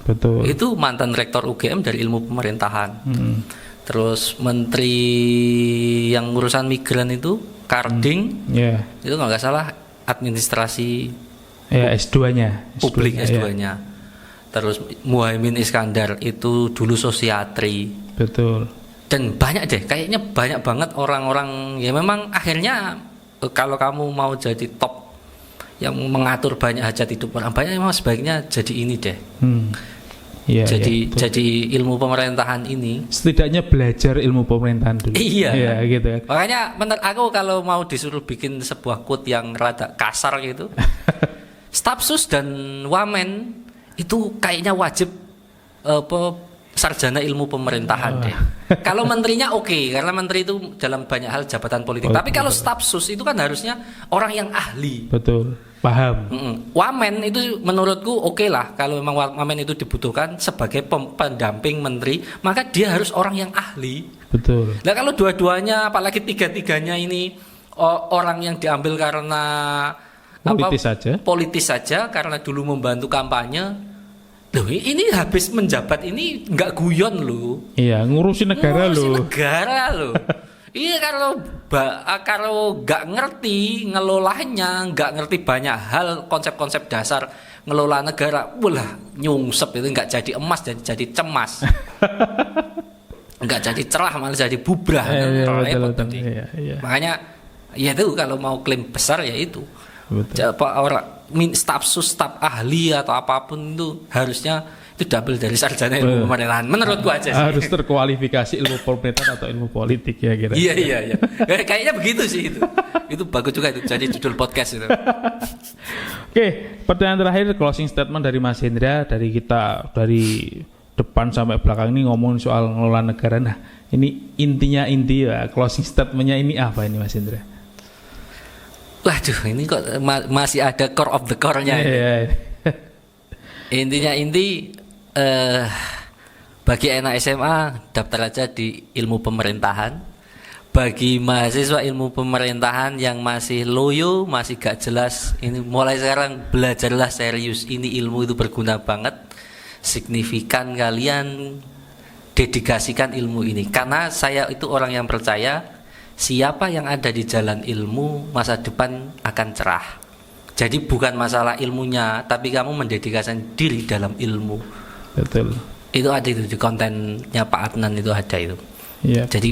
betul. Itu mantan rektor UGM dari ilmu pemerintahan. Terus menteri yang urusan migran itu Karding, itu kalau nggak salah administrasi Ya, S2-nya. Publik S2-nya. S2-nya. Terus Muhaimin Iskandar itu dulu sosiatri. Betul. Dan banyak deh, kayaknya banyak banget orang-orang ya memang akhirnya kalau kamu mau jadi top yang mengatur banyak hajat hidup orang banyak, memang sebaiknya jadi ini deh. Ya, jadi ilmu pemerintahan ini. Setidaknya belajar ilmu pemerintahan dulu. Iya. Ya, gitu. Makanya menurut aku kalau mau disuruh bikin sebuah quote yang rada kasar gitu, Stafsus dan Wamen itu kayaknya wajib sarjana ilmu pemerintahan deh. Kalau menterinya oke, karena menteri itu dalam banyak hal jabatan politik. Tapi kalau Stafsus itu kan harusnya orang yang ahli. Betul, paham. Wamen itu menurutku oke lah. Kalau memang Wamen itu dibutuhkan sebagai pendamping menteri, maka dia harus orang yang ahli. Betul. Nah kalau dua-duanya, apalagi tiga-tiganya ini orang yang diambil karena politis saja, karena dulu membantu kampanye. Loh, ini habis menjabat ini nggak guyon loh. Iya, ngurusin negara loh. Iya, kalau nggak ngerti ngelolanya, nggak ngerti banyak hal, konsep-konsep dasar ngelola negara, wah nyungsep itu nggak jadi emas, jadi cemas. Nggak jadi cerah, malah jadi bubrah. Betul. Makanya ya itu kalau mau klaim besar ya itu. Orang staf ahli atau apapun itu harusnya itu double dari sarjana ilmu pemerintahan. Menurut gua aja sih. Harus terkualifikasi ilmu pemerintahan atau ilmu politik ya kira. Iya. Kayaknya begitu sih itu. Itu bagus juga itu jadi judul podcast itu. Oke, pertanyaan terakhir, closing statement dari Mas Hendra, dari kita dari depan sampai belakang ini ngomongin soal ngelola negara. Nah, ini inti ya, closing statementnya ini apa ini Mas Hendra? Waduh, ini kok masih ada core of the core-nya. Intinya bagi anak SMA daftar aja di ilmu pemerintahan. Bagi mahasiswa ilmu pemerintahan yang masih loyo, masih gak jelas, ini mulai sekarang belajarlah serius. Ini ilmu itu berguna banget. Signifikan kalian dedikasikan ilmu ini. Karena saya itu orang yang percaya siapa yang ada di jalan ilmu, masa depan akan cerah. Jadi bukan masalah ilmunya, tapi kamu mendedikasikan diri dalam ilmu. Betul. Itu ada itu di kontennya Pak Adnan itu ada itu. Yep. Jadi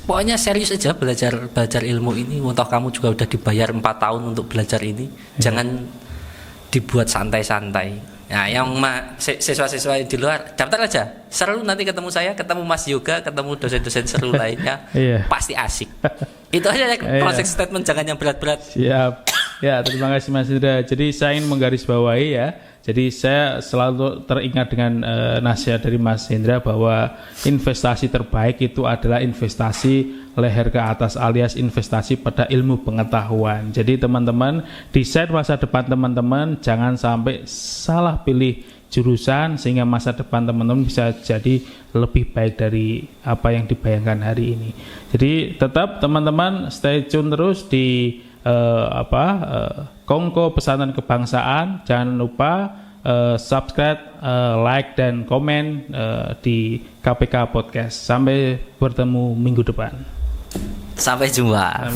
pokoknya serius aja belajar ilmu ini. Toh kamu juga udah dibayar 4 tahun untuk belajar ini. Jangan dibuat santai-santai. Nah, yang siswa-siswa di luar daftar aja. Seru, nanti ketemu saya, ketemu Mas Yoga, ketemu dosen-dosen seru lainnya. Pasti asik. Itu aja closing statement, jangan yang berat-berat. Siap. Ya, terima kasih Mas Hendra. Jadi saya ingin menggarisbawahi ya. Jadi saya selalu teringat dengan nasihat dari Mas Hendra bahwa investasi terbaik itu adalah investasi leher ke atas alias investasi pada ilmu pengetahuan. Jadi teman-teman, desain masa depan teman-teman jangan sampai salah pilih jurusan sehingga masa depan teman-teman bisa jadi lebih baik dari apa yang dibayangkan hari ini. Jadi tetap teman-teman stay tune terus di Kongko Pesantren Kebangsaan. Jangan lupa subscribe, like dan komen di KPK Podcast. Sampai bertemu minggu depan. Sampai jumpa.